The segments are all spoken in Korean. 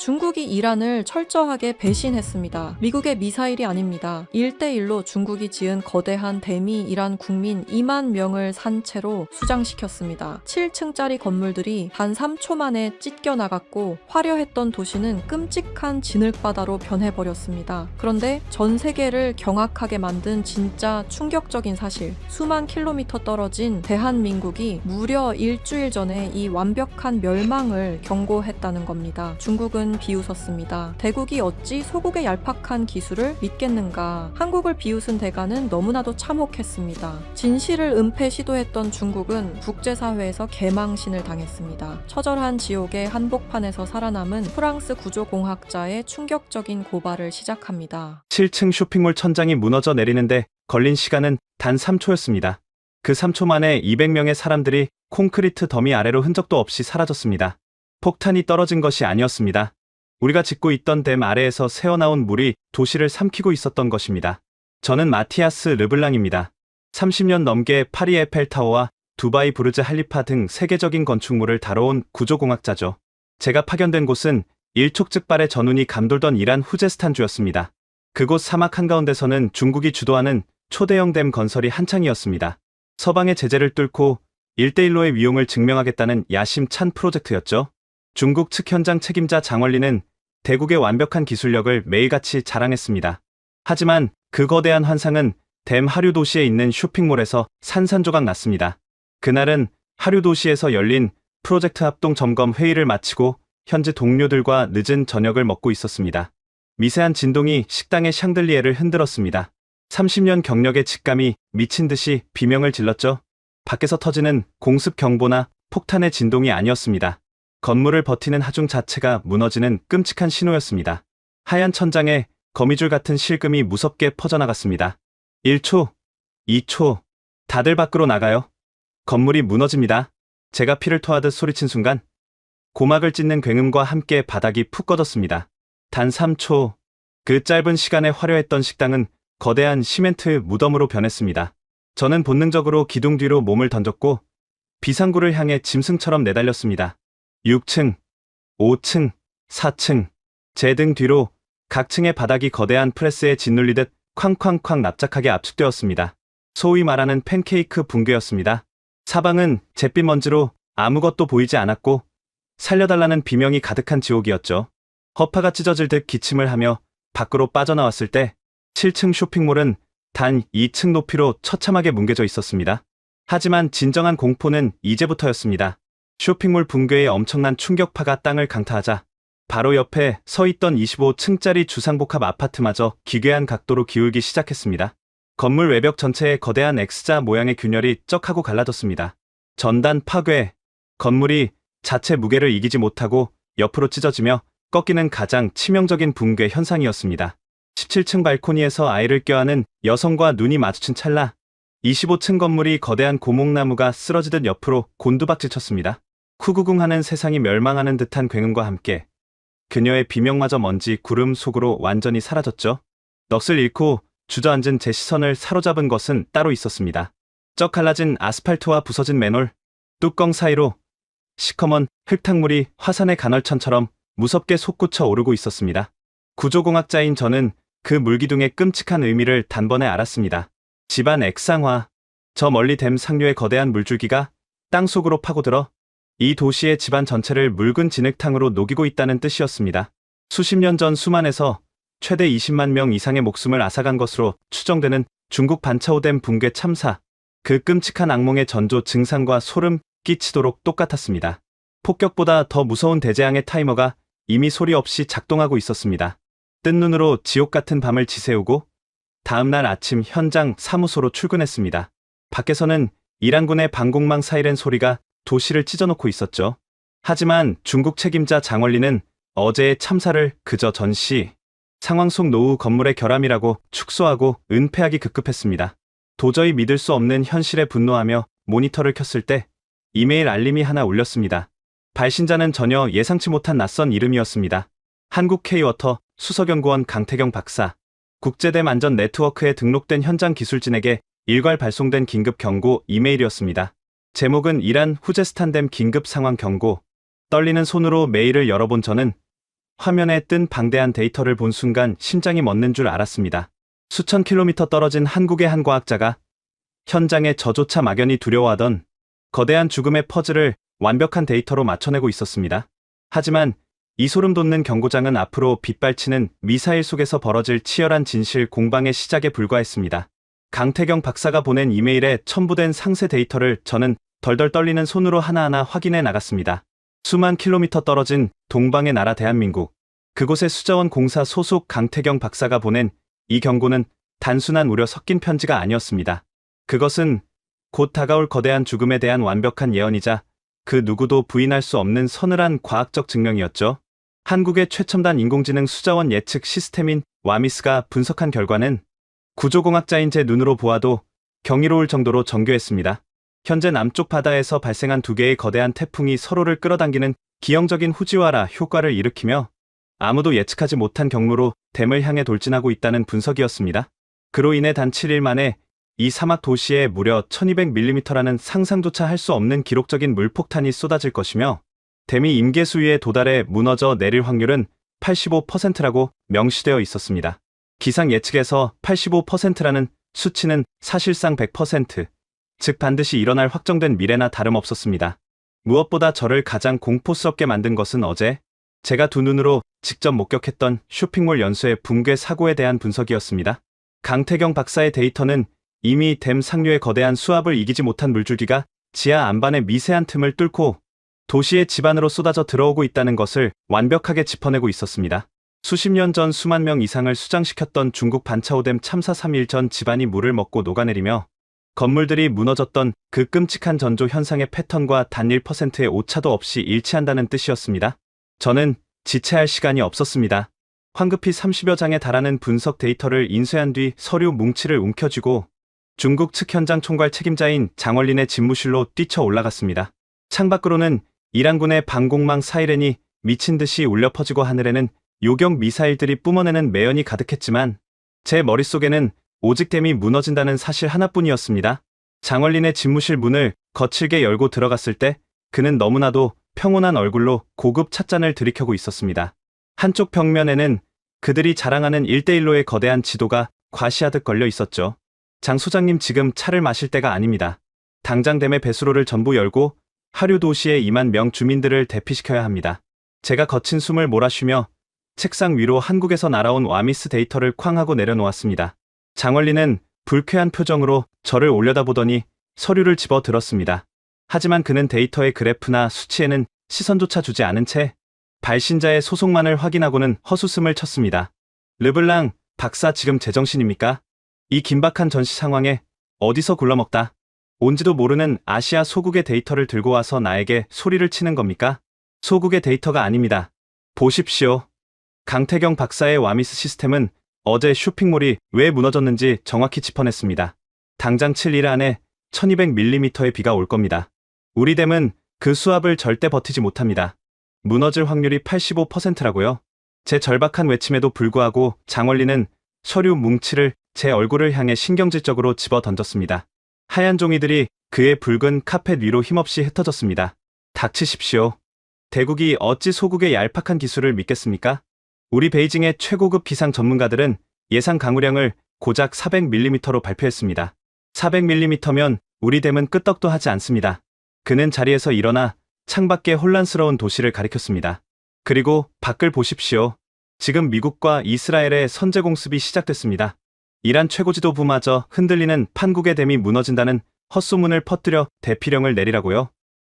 중국이 이란을 철저하게 배신했습니다. 미국의 미사일이 아닙니다. 1대1로 중국이 지은 거대한 대미 이란 국민 2만 명을 산채로 수장시켰습니다. 7층짜리 건물들이 단 3초 만에 찢겨나갔고 화려했던 도시는 끔찍한 진흙바다로 변해버렸습니다. 그런데 전 세계를 경악하게 만든 진짜 충격적인 사실, 수만 킬로미터 떨어진 대한민국이 무려 일주일 전에 이 완벽한 멸망을 경고했다는 겁니다. 중국은 비웃었습니다. 대국이 어찌 소국의 얄팍한 기술을 믿겠는가. 한국을 비웃은 대가는 너무나도 참혹했습니다. 진실을 은폐 시도했던 중국은 국제사회에서 개망신을 당했습니다. 처절한 지옥의 한복판에서 살아남은 프랑스 구조공학자의 충격적인 고발을 시작합니다. 7층 쇼핑몰 천장이 무너져 내리는데 걸린 시간은 단 3초였습니다. 그 3초 만에 200명의 사람들이 콘크리트 더미 아래로 흔적도 없이 사라졌습니다. 폭탄이 떨어진 것이 아니었습니다. 우리가 짓고 있던 댐 아래에서 새어나온 물이 도시를 삼키고 있었던 것입니다. 저는 마티아스 르블랑입니다. 30년 넘게 파리 에펠타워와 두바이 부르즈 할리파 등 세계적인 건축물을 다뤄온 구조공학자죠. 제가 파견된 곳은 일촉즉발의 전운이 감돌던 이란 후제스탄주였습니다. 그곳 사막 한가운데서는 중국이 주도하는 초대형 댐 건설이 한창이었습니다. 서방의 제재를 뚫고 1대1로의 위용을 증명하겠다는 야심찬 프로젝트였죠. 중국 측 현장 책임자 장원리는 대국의 완벽한 기술력을 매일같이 자랑했습니다. 하지만 그 거대한 환상은 댐 하류 도시에 있는 쇼핑몰에서 산산조각 났습니다. 그날은 하류 도시에서 열린 프로젝트 합동 점검 회의를 마치고 현지 동료들과 늦은 저녁을 먹고 있었습니다. 미세한 진동이 식당의 샹들리에를 흔들었습니다. 30년 경력의 직감이 미친 듯이 비명을 질렀죠. 밖에서 터지는 공습 경보나 폭탄의 진동이 아니었습니다. 건물을 버티는 하중 자체가 무너지는 끔찍한 신호였습니다. 하얀 천장에 거미줄 같은 실금이 무섭게 퍼져나갔습니다. 1초, 2초, 다들 밖으로 나가요. 건물이 무너집니다. 제가 피를 토하듯 소리친 순간 고막을 찢는 굉음과 함께 바닥이 푹 꺼졌습니다. 단 3초, 그 짧은 시간에 화려했던 식당은 거대한 시멘트 무덤으로 변했습니다. 저는 본능적으로 기둥 뒤로 몸을 던졌고 비상구를 향해 짐승처럼 내달렸습니다. 6층, 5층, 4층, 제 등 뒤로 각 층의 바닥이 거대한 프레스에 짓눌리듯 쾅쾅쾅 납작하게 압축되었습니다. 소위 말하는 팬케이크 붕괴였습니다. 사방은 잿빛 먼지로 아무것도 보이지 않았고 살려달라는 비명이 가득한 지옥이었죠. 허파가 찢어질 듯 기침을 하며 밖으로 빠져나왔을 때 7층 쇼핑몰은 단 2층 높이로 처참하게 뭉개져 있었습니다. 하지만 진정한 공포는 이제부터였습니다. 쇼핑몰 붕괴의 엄청난 충격파가 땅을 강타하자 바로 옆에 서 있던 25층짜리 주상복합 아파트마저 기괴한 각도로 기울기 시작했습니다. 건물 외벽 전체에 거대한 X자 모양의 균열이 쩍하고 갈라졌습니다. 전단 파괴, 건물이 자체 무게를 이기지 못하고 옆으로 찢어지며 꺾이는 가장 치명적인 붕괴 현상이었습니다. 17층 발코니에서 아이를 껴안은 여성과 눈이 마주친 찰나 25층 건물이 거대한 고목나무가 쓰러지듯 옆으로 곤두박질 쳤습니다. 쿠구궁하는 세상이 멸망하는 듯한 굉음과 함께 그녀의 비명마저 먼지 구름 속으로 완전히 사라졌죠. 넋을 잃고 주저앉은 제 시선을 사로잡은 것은 따로 있었습니다. 쩍 갈라진 아스팔트와 부서진 맨홀, 뚜껑 사이로 시커먼 흙탕물이 화산의 간헐천처럼 무섭게 솟구쳐 오르고 있었습니다. 구조공학자인 저는 그 물기둥의 끔찍한 의미를 단번에 알았습니다. 집안 액상화, 저 멀리 댐 상류의 거대한 물줄기가 땅속으로 파고들어 이 도시의 집안 전체를 묽은 진흙탕으로 녹이고 있다는 뜻이었습니다. 수십 년 전 수만에서 최대 20만 명 이상의 목숨을 앗아간 것으로 추정되는 중국 반차오댐 붕괴 참사, 그 끔찍한 악몽의 전조 증상과 소름 끼치도록 똑같았습니다. 폭격보다 더 무서운 대재앙의 타이머가 이미 소리 없이 작동하고 있었습니다. 뜬 눈으로 지옥 같은 밤을 지새우고 다음날 아침 현장 사무소로 출근했습니다. 밖에서는 이란군의 방공망 사이렌 소리가 도시를 찢어놓고 있었죠. 하지만 중국 책임자 장원리는 어제의 참사를 그저 전시 상황 속 노후 건물의 결함이라고 축소하고 은폐하기 급급했습니다. 도저히 믿을 수 없는 현실에 분노하며 모니터를 켰을 때 이메일 알림이 하나 울렸습니다. 발신자는 전혀 예상치 못한 낯선 이름이었습니다. 한국 K워터 수석연구원 강태경 박사. 국제댐 안전 네트워크에 등록된 현장 기술진에게 일괄 발송된 긴급 경고 이메일이었습니다. 제목은 이란 후제스탄댐 긴급 상황 경고. 떨리는 손으로 메일을 열어본 저는 화면에 뜬 방대한 데이터를 본 순간 심장이 멎는 줄 알았습니다. 수천 킬로미터 떨어진 한국의 한 과학자가 현장에 저조차 막연히 두려워하던 거대한 죽음의 퍼즐을 완벽한 데이터로 맞춰내고 있었습니다. 하지만 이 소름 돋는 경고장은 앞으로 빗발치는 미사일 속에서 벌어질 치열한 진실 공방의 시작에 불과했습니다. 강태경 박사가 보낸 이메일에 첨부된 상세 데이터를 저는 덜덜 떨리는 손으로 하나하나 확인해 나갔습니다. 수만 킬로미터 떨어진 동방의 나라 대한민국. 그곳의 수자원 공사 소속 강태경 박사가 보낸 이 경고는 단순한 우려 섞인 편지가 아니었습니다. 그것은 곧 다가올 거대한 죽음에 대한 완벽한 예언이자 그 누구도 부인할 수 없는 서늘한 과학적 증명이었죠. 한국의 최첨단 인공지능 수자원 예측 시스템인 와미스가 분석한 결과는 구조공학자인 제 눈으로 보아도 경이로울 정도로 정교했습니다. 현재 남쪽 바다에서 발생한 두 개의 거대한 태풍이 서로를 끌어당기는 기형적인 후지와라 효과를 일으키며 아무도 예측하지 못한 경로로 댐을 향해 돌진하고 있다는 분석이었습니다. 그로 인해 단 7일 만에 이 사막 도시에 무려 1200mm라는 상상조차 할 수 없는 기록적인 물폭탄이 쏟아질 것이며 댐이 임계수위에 도달해 무너져 내릴 확률은 85%라고 명시되어 있었습니다. 기상 예측에서 85%라는 수치는 사실상 100%, 즉 반드시 일어날 확정된 미래나 다름없었습니다. 무엇보다 저를 가장 공포스럽게 만든 것은 어제 제가 두 눈으로 직접 목격했던 쇼핑몰 연수의 붕괴 사고에 대한 분석이었습니다. 강태경 박사의 데이터는 이미 댐 상류의 거대한 수압을 이기지 못한 물줄기가 지하 안반의 미세한 틈을 뚫고 도시의 집안으로 쏟아져 들어오고 있다는 것을 완벽하게 짚어내고 있었습니다. 수십 년 전 수만 명 이상을 수장시켰던 중국 반차오댐 참사 3일 전 집안이 물을 먹고 녹아내리며 건물들이 무너졌던 그 끔찍한 전조 현상의 패턴과 단 1%의 오차도 없이 일치한다는 뜻이었습니다. 저는 지체할 시간이 없었습니다. 황급히 30여 장에 달하는 분석 데이터를 인쇄한 뒤 서류 뭉치를 움켜쥐고 중국 측 현장 총괄 책임자인 장원린의 집무실로 뛰쳐 올라갔습니다. 창밖으로는 이란군의 방공망 사이렌이 미친 듯이 울려 퍼지고 하늘에는 요격 미사일들이 뿜어내는 매연이 가득했지만 제 머릿속에는 오직 댐이 무너진다는 사실 하나뿐이었습니다. 장원린의 집무실 문을 거칠게 열고 들어갔을 때 그는 너무나도 평온한 얼굴로 고급 찻잔을 들이켜고 있었습니다. 한쪽 벽면에는 그들이 자랑하는 1대1로의 거대한 지도가 과시하듯 걸려 있었죠. 장 소장님, 지금 차를 마실 때가 아닙니다. 당장 댐의 배수로를 전부 열고 하류 도시의 2만 명 주민들을 대피시켜야 합니다. 제가 거친 숨을 몰아쉬며 책상 위로 한국에서 날아온 와미스 데이터를 쾅 하고 내려놓았습니다. 장원린은 불쾌한 표정으로 저를 올려다보더니 서류를 집어 들었습니다. 하지만 그는 데이터의 그래프나 수치에는 시선조차 주지 않은 채 발신자의 소속만을 확인하고는 헛웃음을 쳤습니다. 르블랑 박사, 지금 제정신입니까? 이 긴박한 전시 상황에 어디서 굴러먹다 온지도 모르는 아시아 소국의 데이터를 들고 와서 나에게 소리를 치는 겁니까? 소국의 데이터가 아닙니다. 보십시오. 강태경 박사의 와미스 시스템은 어제 쇼핑몰이 왜 무너졌는지 정확히 짚어냈습니다. 당장 7일 안에 1200mm의 비가 올 겁니다. 우리 댐은 그 수압을 절대 버티지 못합니다. 무너질 확률이 85%라고요. 제 절박한 외침에도 불구하고 장원리는 서류 뭉치를 제 얼굴을 향해 신경질적으로 집어 던졌습니다. 하얀 종이들이 그의 붉은 카펫 위로 힘없이 흩어졌습니다. 닥치십시오. 대국이 어찌 소국의 얄팍한 기술을 믿겠습니까? 우리 베이징의 최고급 기상 전문가들은 예상 강우량을 고작 400mm로 발표했습니다. 400mm면 우리 댐은 끄떡도 하지 않습니다. 그는 자리에서 일어나 창밖의 혼란스러운 도시를 가리켰습니다. 그리고 밖을 보십시오. 지금 미국과 이스라엘의 선제 공습이 시작됐습니다. 이란 최고지도부마저 흔들리는 판국의 댐이 무너진다는 헛소문을 퍼뜨려 대피령을 내리라고요.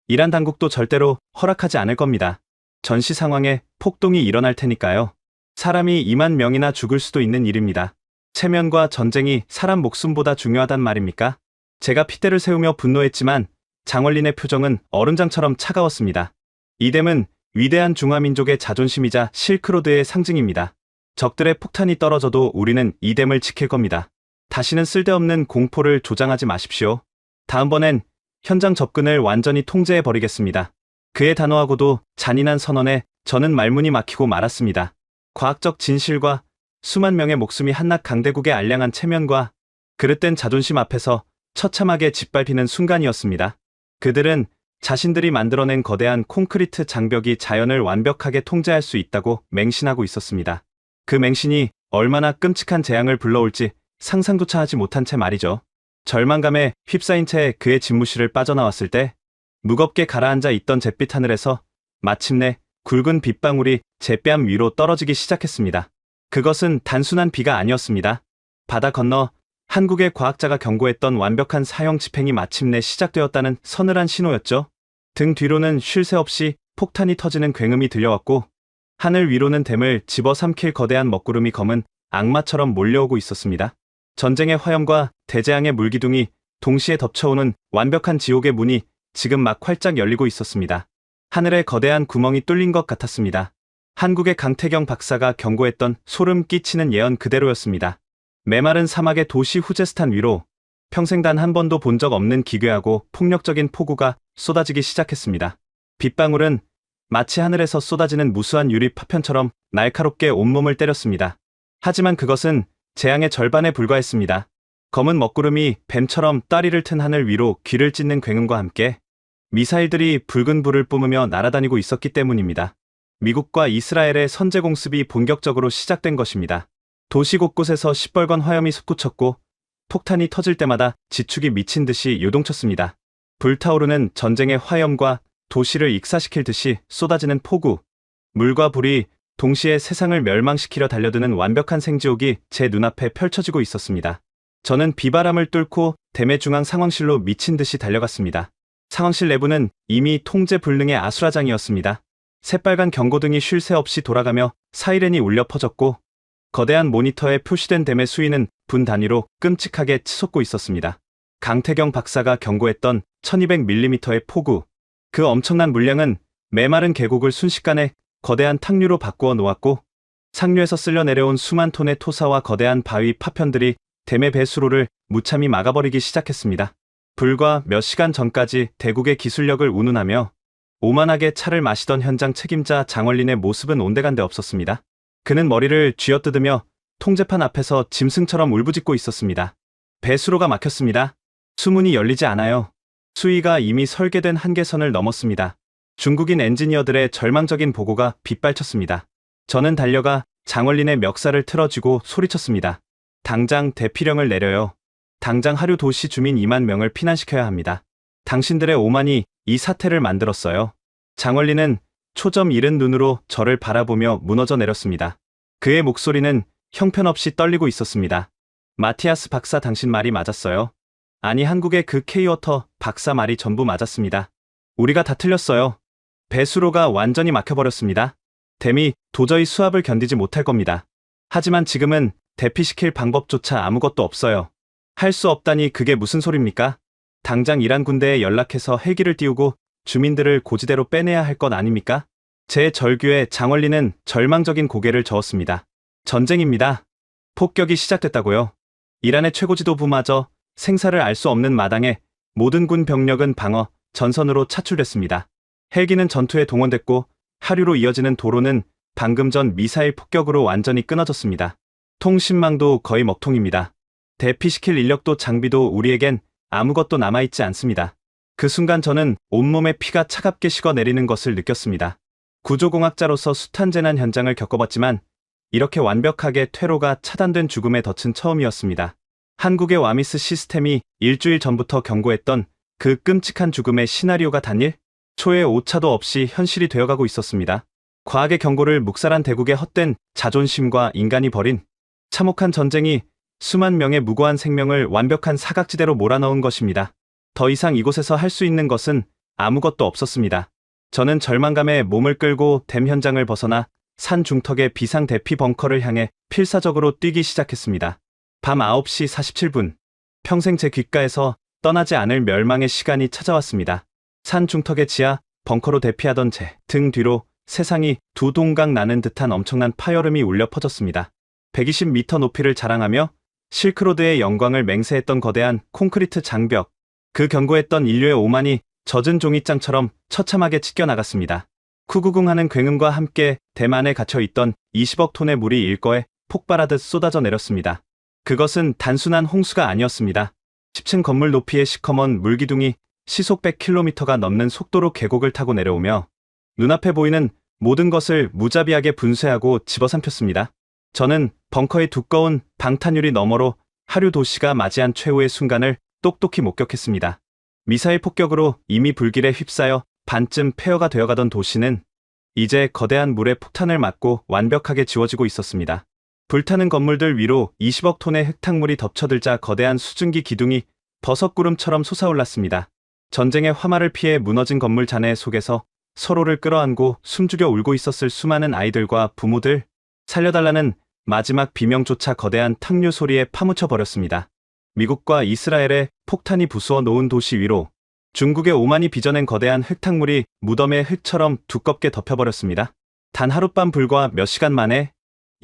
이란 당국도 절대로 허락하지 않을 겁니다. 전시 상황에 폭동이 일어날 테니까요. 사람이 2만 명이나 죽을 수도 있는 일입니다. 체면과 전쟁이 사람 목숨보다 중요하단 말입니까? 제가 핏대를 세우며 분노했지만 장원린의 표정은 얼음장처럼 차가웠습니다. 이 댐은 위대한 중화민족의 자존심이자 실크로드의 상징입니다. 적들의 폭탄이 떨어져도 우리는 이 댐을 지킬 겁니다. 다시는 쓸데없는 공포를 조장하지 마십시오. 다음번엔 현장 접근을 완전히 통제해버리겠습니다. 그의 단호하고도 잔인한 선언에 저는 말문이 막히고 말았습니다. 과학적 진실과 수만 명의 목숨이 한낱 강대국의 알량한 체면과 그릇된 자존심 앞에서 처참하게 짓밟히는 순간이었습니다. 그들은 자신들이 만들어낸 거대한 콘크리트 장벽이 자연을 완벽하게 통제할 수 있다고 맹신하고 있었습니다. 그 맹신이 얼마나 끔찍한 재앙을 불러올지 상상조차 하지 못한 채 말이죠. 절망감에 휩싸인 채 그의 집무실을 빠져나왔을 때 무겁게 가라앉아 있던 잿빛 하늘에서 마침내 굵은 빗방울이 제 뺨 위로 떨어지기 시작했습니다. 그것은 단순한 비가 아니었습니다. 바다 건너 한국의 과학자가 경고했던 완벽한 사형 집행이 마침내 시작되었다는 서늘한 신호였죠. 등 뒤로는 쉴 새 없이 폭탄이 터지는 굉음이 들려왔고 하늘 위로는 댐을 집어삼킬 거대한 먹구름이 검은 악마처럼 몰려오고 있었습니다. 전쟁의 화염과 대재앙의 물기둥이 동시에 덮쳐오는 완벽한 지옥의 문이 지금 막 활짝 열리고 있었습니다. 하늘에 거대한 구멍이 뚫린 것 같았습니다. 한국의 강태경 박사가 경고했던 소름 끼치는 예언 그대로였습니다. 메마른 사막의 도시 후제스탄 위로 평생 단 한 번도 본 적 없는 기괴하고 폭력적인 폭우가 쏟아지기 시작했습니다. 빗방울은 마치 하늘에서 쏟아지는 무수한 유리 파편처럼 날카롭게 온몸을 때렸습니다. 하지만 그것은 재앙의 절반에 불과했습니다. 검은 먹구름이 뱀처럼 다리를 튼 하늘 위로 귀를 찢는 굉음과 함께 미사일들이 붉은 불을 뿜으며 날아다니고 있었기 때문입니다. 미국과 이스라엘의 선제 공습이 본격적으로 시작된 것입니다. 도시 곳곳에서 시뻘건 화염이 솟구쳤고 폭탄이 터질 때마다 지축이 미친 듯이 요동쳤습니다. 불타오르는 전쟁의 화염과 도시를 익사시킬 듯이 쏟아지는 폭우, 물과 불이 동시에 세상을 멸망시키려 달려드는 완벽한 생지옥이 제 눈앞에 펼쳐지고 있었습니다. 저는 비바람을 뚫고 댐의 중앙 상황실로 미친 듯이 달려갔습니다. 상황실 내부는 이미 통제 불능의 아수라장이었습니다. 새빨간 경고등이 쉴 새 없이 돌아가며 사이렌이 울려 퍼졌고 거대한 모니터에 표시된 댐의 수위는 분 단위로 끔찍하게 치솟고 있었습니다. 강태경 박사가 경고했던 1200mm의 폭우, 그 엄청난 물량은 메마른 계곡을 순식간에 거대한 탕류로 바꾸어 놓았고 상류에서 쓸려 내려온 수만 톤의 토사와 거대한 바위 파편들이 댐의 배수로를 무참히 막아버리기 시작했습니다. 불과 몇 시간 전까지 대국의 기술력을 운운하며 오만하게 차를 마시던 현장 책임자 장원린의 모습은 온데간데 없었습니다. 그는 머리를 쥐어뜯으며 통제판 앞에서 짐승처럼 울부짖고 있었습니다. 배수로가 막혔습니다. 수문이 열리지 않아요. 수위가 이미 설계된 한계선을 넘었습니다. 중국인 엔지니어들의 절망적인 보고가 빗발쳤습니다. 저는 달려가 장원린의 멱살을 틀어쥐고 소리쳤습니다. 당장 대피령을 내려요. 당장 하류 도시 주민 2만 명을 피난시켜야 합니다. 당신들의 오만이 이 사태를 만들었어요. 장원린은 초점 잃은 눈으로 저를 바라보며 무너져 내렸습니다. 그의 목소리는 형편없이 떨리고 있었습니다. 마티아스 박사, 당신 말이 맞았어요. 아니, 한국의 그 K워터 박사 말이 전부 맞았습니다. 우리가 다 틀렸어요. 배수로가 완전히 막혀버렸습니다. 댐이 도저히 수압을 견디지 못할 겁니다. 하지만 지금은 대피시킬 방법조차 아무것도 없어요. 할 수 없다니 그게 무슨 소립니까? 당장 이란 군대에 연락해서 헬기를 띄우고 주민들을 고지대로 빼내야 할 것 아닙니까? 제 절규에 장원린은 절망적인 고개를 저었습니다. 전쟁입니다. 폭격이 시작됐다고요. 이란의 최고 지도부마저 생사를 알 수 없는 마당에 모든 군 병력은 방어, 전선으로 차출됐습니다. 헬기는 전투에 동원됐고 하류로 이어지는 도로는 방금 전 미사일 폭격으로 완전히 끊어졌습니다. 통신망도 거의 먹통입니다. 대피시킬 인력도 장비도 우리에겐 아무것도 남아있지 않습니다. 그 순간 저는 온몸에 피가 차갑게 식어내리는 것을 느꼈습니다. 구조공학자로서 숱한 재난 현장을 겪어봤지만 이렇게 완벽하게 퇴로가 차단된 죽음의 덫은 처음이었습니다. 한국의 와미스 시스템이 일주일 전부터 경고했던 그 끔찍한 죽음의 시나리오가 단일 초의 오차도 없이 현실이 되어가고 있었습니다. 과학의 경고를 묵살한 대국의 헛된 자존심과 인간이 벌인 참혹한 전쟁이 수만 명의 무고한 생명을 완벽한 사각지대로 몰아넣은 것입니다. 더 이상 이곳에서 할 수 있는 것은 아무것도 없었습니다. 저는 절망감에 몸을 끌고 댐 현장을 벗어나 산 중턱의 비상 대피 벙커를 향해 필사적으로 뛰기 시작했습니다. 밤 9시 47분. 평생 제 귓가에서 떠나지 않을 멸망의 시간이 찾아왔습니다. 산 중턱의 지하 벙커로 대피하던 제 등 뒤로 세상이 두 동강 나는 듯한 엄청난 파열음이 울려 퍼졌습니다. 120m 높이를 자랑하며 실크로드의 영광을 맹세했던 거대한 콘크리트 장벽, 그 경고했던 인류의 오만이 젖은 종이장처럼 처참하게 찢겨나갔습니다. 쿠구궁하는 굉음과 함께 댐 안에 갇혀있던 20억 톤의 물이 일거에 폭발하듯 쏟아져 내렸습니다. 그것은 단순한 홍수가 아니었습니다. 10층 건물 높이의 시커먼 물기둥이 시속 100km가 넘는 속도로 계곡을 타고 내려오며 눈앞에 보이는 모든 것을 무자비하게 분쇄하고 집어삼켰습니다. 저는 벙커의 두꺼운 방탄유리 너머로 하류 도시가 맞이한 최후의 순간을 똑똑히 목격했습니다. 미사일 폭격으로 이미 불길에 휩싸여 반쯤 폐허가 되어가던 도시는 이제 거대한 물의 폭탄을 맞고 완벽하게 지워지고 있었습니다. 불타는 건물들 위로 20억 톤의 흙탕물이 덮쳐들자 거대한 수증기 기둥이 버섯구름처럼 솟아올랐습니다. 전쟁의 화마를 피해 무너진 건물 잔해 속에서 서로를 끌어안고 숨죽여 울고 있었을 수많은 아이들과 부모들, 살려달라는 마지막 비명조차 거대한 탕류 소리에 파묻혀 버렸습니다. 미국과 이스라엘의 폭탄이 부수어 놓은 도시 위로 중국의 오만이 빚어낸 거대한 흙탕물이 무덤의 흙처럼 두껍게 덮여버렸습니다. 단 하룻밤 불과 몇 시간 만에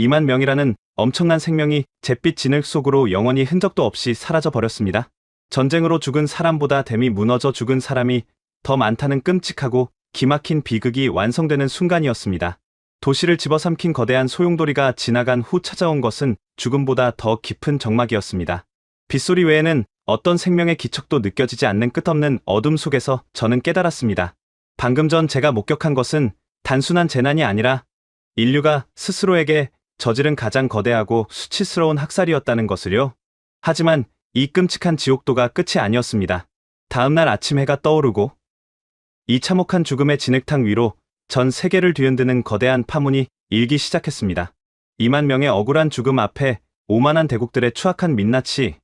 2만 명이라는 엄청난 생명이 잿빛 진흙 속으로 영원히 흔적도 없이 사라져 버렸습니다. 전쟁으로 죽은 사람보다 댐이 무너져 죽은 사람이 더 많다는 끔찍하고 기막힌 비극이 완성되는 순간이었습니다. 도시를 집어삼킨 거대한 소용돌이가 지나간 후 찾아온 것은 죽음보다 더 깊은 적막이었습니다. 빗소리 외에는 어떤 생명의 기척도 느껴지지 않는 끝없는 어둠 속에서 저는 깨달았습니다. 방금 전 제가 목격한 것은 단순한 재난이 아니라 인류가 스스로에게 저지른 가장 거대하고 수치스러운 학살이었다는 것을요. 하지만 이 끔찍한 지옥도가 끝이 아니었습니다. 다음날 아침 해가 떠오르고 이 참혹한 죽음의 진흙탕 위로 전 세계를 뒤흔드는 거대한 파문이 일기 시작했습니다. 2만 명의 억울한 죽음 앞에 오만한 대국들의 추악한 민낯이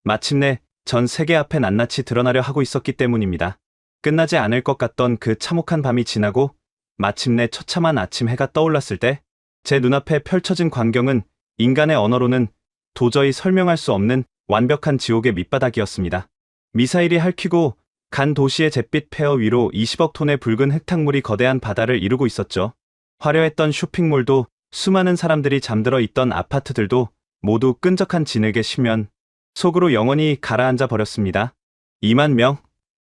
마침내 전 세계 앞에 낱낱이 드러나려 하고 있었기 때문입니다. 끝나지 않을 것 같던 그 참혹한 밤이 지나고 마침내 처참한 아침 해가 떠올랐을 때 제 눈앞에 펼쳐진 광경은 인간의 언어로는 도저히 설명할 수 없는 완벽한 지옥의 밑바닥이었습니다. 미사일이 핥히고 간 도시의 잿빛 폐허 위로 20억 톤의 붉은 흙탕물이 거대한 바다를 이루고 있었죠. 화려했던 쇼핑몰도 수많은 사람들이 잠들어 있던 아파트들도 모두 끈적한 진흙의 심연 속으로 영원히 가라앉아 버렸습니다. 2만 명.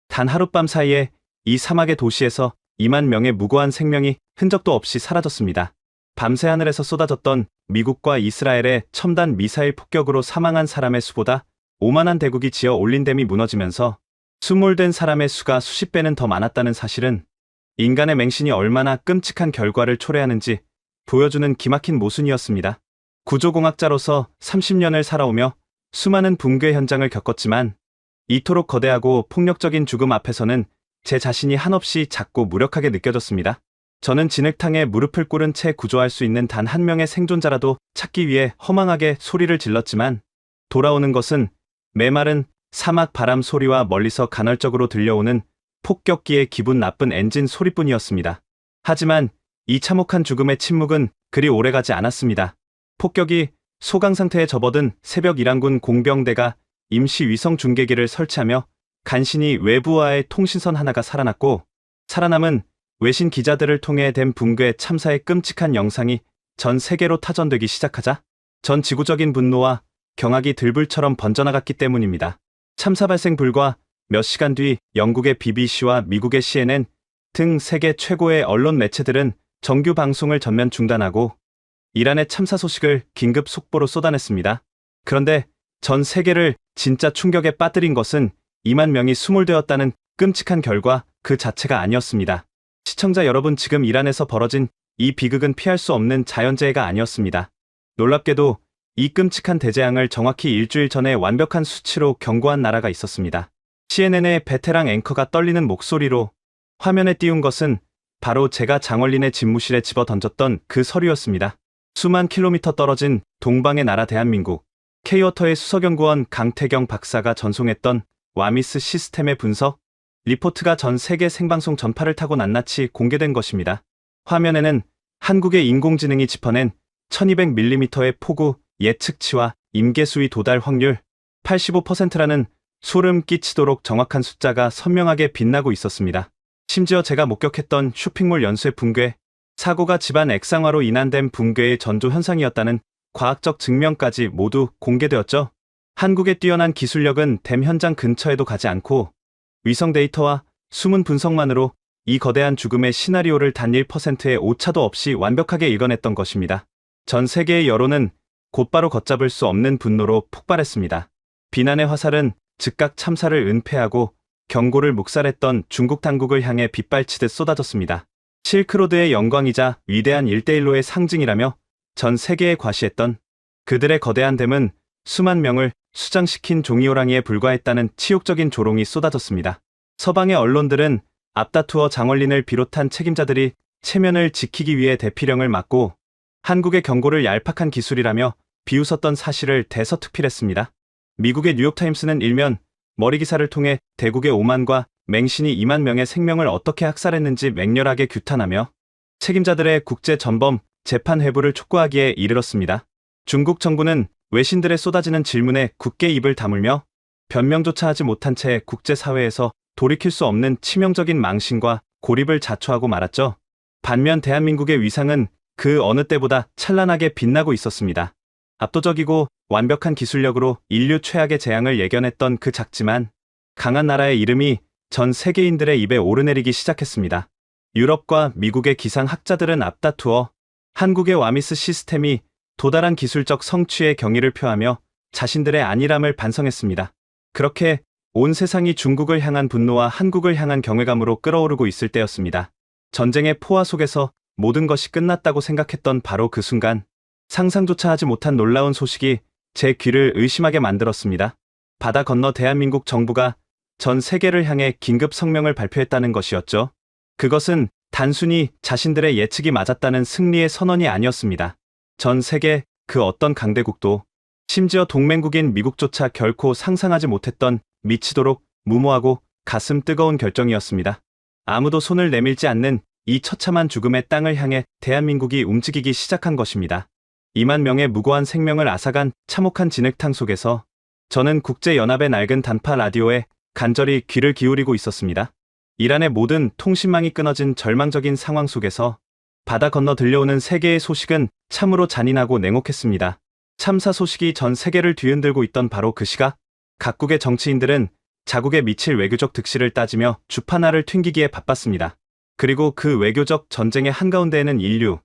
단 하룻밤 사이에 이 사막의 도시에서 2만 명의 무고한 생명이 흔적도 없이 사라졌습니다. 밤새 하늘에서 쏟아졌던 미국과 이스라엘의 첨단 미사일 폭격으로 사망한 사람의 수보다 오만한 대국이 지어 올린 댐이 무너지면서 수몰된 사람의 수가 수십 배는 더 많았다는 사실은 인간의 맹신이 얼마나 끔찍한 결과를 초래하는지 보여주는 기막힌 모순이었습니다. 구조공학자로서 30년을 살아오며 수많은 붕괴 현장을 겪었지만 이토록 거대하고 폭력적인 죽음 앞에서는 제 자신이 한없이 작고 무력하게 느껴졌습니다. 저는 진흙탕에 무릎을 꿇은 채 구조할 수 있는 단 한 명의 생존자라도 찾기 위해 허망하게 소리를 질렀지만 돌아오는 것은 메마른 사막 바람 소리와 멀리서 간헐적으로 들려오는 폭격기의 기분 나쁜 엔진 소리뿐이었습니다. 하지만 이 참혹한 죽음의 침묵은 그리 오래가지 않았습니다. 폭격이 소강 상태에 접어든 새벽 이란군 공병대가 임시 위성 중계기를 설치하며 간신히 외부와의 통신선 하나가 살아났고 살아남은 외신 기자들을 통해 된 붕괴 참사의 끔찍한 영상이 전 세계로 타전되기 시작하자 전 지구적인 분노와 경악이 들불처럼 번져나갔기 때문입니다. 참사 발생 불과 몇 시간 뒤 영국의 BBC와 미국의 CNN 등 세계 최고의 언론 매체들은 정규 방송을 전면 중단하고 이란의 참사 소식을 긴급 속보로 쏟아냈습니다. 그런데 전 세계를 진짜 충격에 빠뜨린 것은 2만 명이 수몰되었다는 끔찍한 결과 그 자체가 아니었습니다. 시청자 여러분, 지금 이란에서 벌어진 이 비극은 피할 수 없는 자연재해가 아니었습니다. 놀랍게도 이 끔찍한 대재앙을 정확히 일주일 전에 완벽한 수치로 경고한 나라가 있었습니다. CNN의 베테랑 앵커가 떨리는 목소리로 화면에 띄운 것은 바로 제가 장얼린의 집무실에 집어 던졌던 그 서류였습니다. 수만 킬로미터 떨어진 동방의 나라 대한민국, K워터의 수석연구원 강태경 박사가 전송했던 와미스 시스템의 분석 리포트가 전 세계 생방송 전파를 타고 낱낱이 공개된 것입니다. 화면에는 한국의 인공지능이 짚어낸 1200mm의 폭우 예측치와 임계수위 도달 확률 85%라는 소름 끼치도록 정확한 숫자가 선명하게 빛나고 있었습니다. 심지어 제가 목격했던 쇼핑몰 연쇄 붕괴, 사고가 집안 액상화로 인한 댐 붕괴의 전조 현상이었다는 과학적 증명까지 모두 공개되었죠. 한국의 뛰어난 기술력은 댐 현장 근처에도 가지 않고 위성 데이터와 수문 분석만으로 이 거대한 죽음의 시나리오를 단 1%의 오차도 없이 완벽하게 읽어냈던 것입니다. 전 세계의 여론은 곧바로 걷잡을 수 없는 분노로 폭발했습니다. 비난의 화살은 즉각 참사를 은폐하고 경고를 묵살했던 중국 당국을 향해 빗발치듯 쏟아졌습니다. 실크로드의 영광이자 위대한 일대일로의 상징이라며 전 세계에 과시했던 그들의 거대한 댐은 수만 명을 수장시킨 종이호랑이에 불과했다는 치욕적인 조롱이 쏟아졌습니다. 서방의 언론들은 앞다투어 장얼린을 비롯한 책임자들이 체면을 지키기 위해 대피령을 막고 한국의 경고를 얄팍한 기술이라며 비웃었던 사실을 대서특필했습니다. 미국의 뉴욕타임스는 일면 머리 기사를 통해 대국의 오만과 맹신이 2만 명의 생명을 어떻게 학살했는지 맹렬하게 규탄하며 책임자들의 국제 전범 재판 회부를 촉구하기에 이르렀습니다. 중국 정부는 외신들의 쏟아지는 질문에 굳게 입을 다물며 변명조차 하지 못한 채 국제사회에서 돌이킬 수 없는 치명적인 망신과 고립을 자초하고 말았죠. 반면 대한민국의 위상은 그 어느 때보다 찬란하게 빛나고 있었습니다. 압도적이고 완벽한 기술력으로 인류 최악의 재앙을 예견했던 그 작지만 강한 나라의 이름이 전 세계인들의 입에 오르내리기 시작했습니다. 유럽과 미국의 기상학자들은 앞다투어 한국의 와미스 시스템이 도달한 기술적 성취의 경의를 표하며 자신들의 안일함을 반성했습니다. 그렇게 온 세상이 중국을 향한 분노와 한국을 향한 경외감으로 끓어오르고 있을 때였습니다. 전쟁의 포화 속에서 모든 것이 끝났다고 생각했던 바로 그 순간 상상조차 하지 못한 놀라운 소식이 제 귀를 의심하게 만들었습니다. 바다 건너 대한민국 정부가 전 세계를 향해 긴급 성명을 발표했다는 것이었죠. 그것은 단순히 자신들의 예측이 맞았다는 승리의 선언이 아니었습니다. 전 세계 그 어떤 강대국도 심지어 동맹국인 미국조차 결코 상상하지 못했던 미치도록 무모하고 가슴 뜨거운 결정이었습니다. 아무도 손을 내밀지 않는 이 처참한 죽음의 땅을 향해 대한민국이 움직이기 시작한 것입니다. 2만 명의 무고한 생명을 앗아간 참혹한 진흙탕 속에서 저는 국제연합의 낡은 단파 라디오에 간절히 귀를 기울이고 있었습니다. 이란의 모든 통신망이 끊어진 절망적인 상황 속에서 바다 건너 들려오는 세계의 소식은 참으로 잔인하고 냉혹했습니다. 참사 소식이 전 세계를 뒤흔들고 있던 바로 그 시각, 각국의 정치인들은 자국에 미칠 외교적 득실을 따지며 주파나를 튕기기에 바빴습니다. 그리고 그 외교적 전쟁의 한가운데에는 인류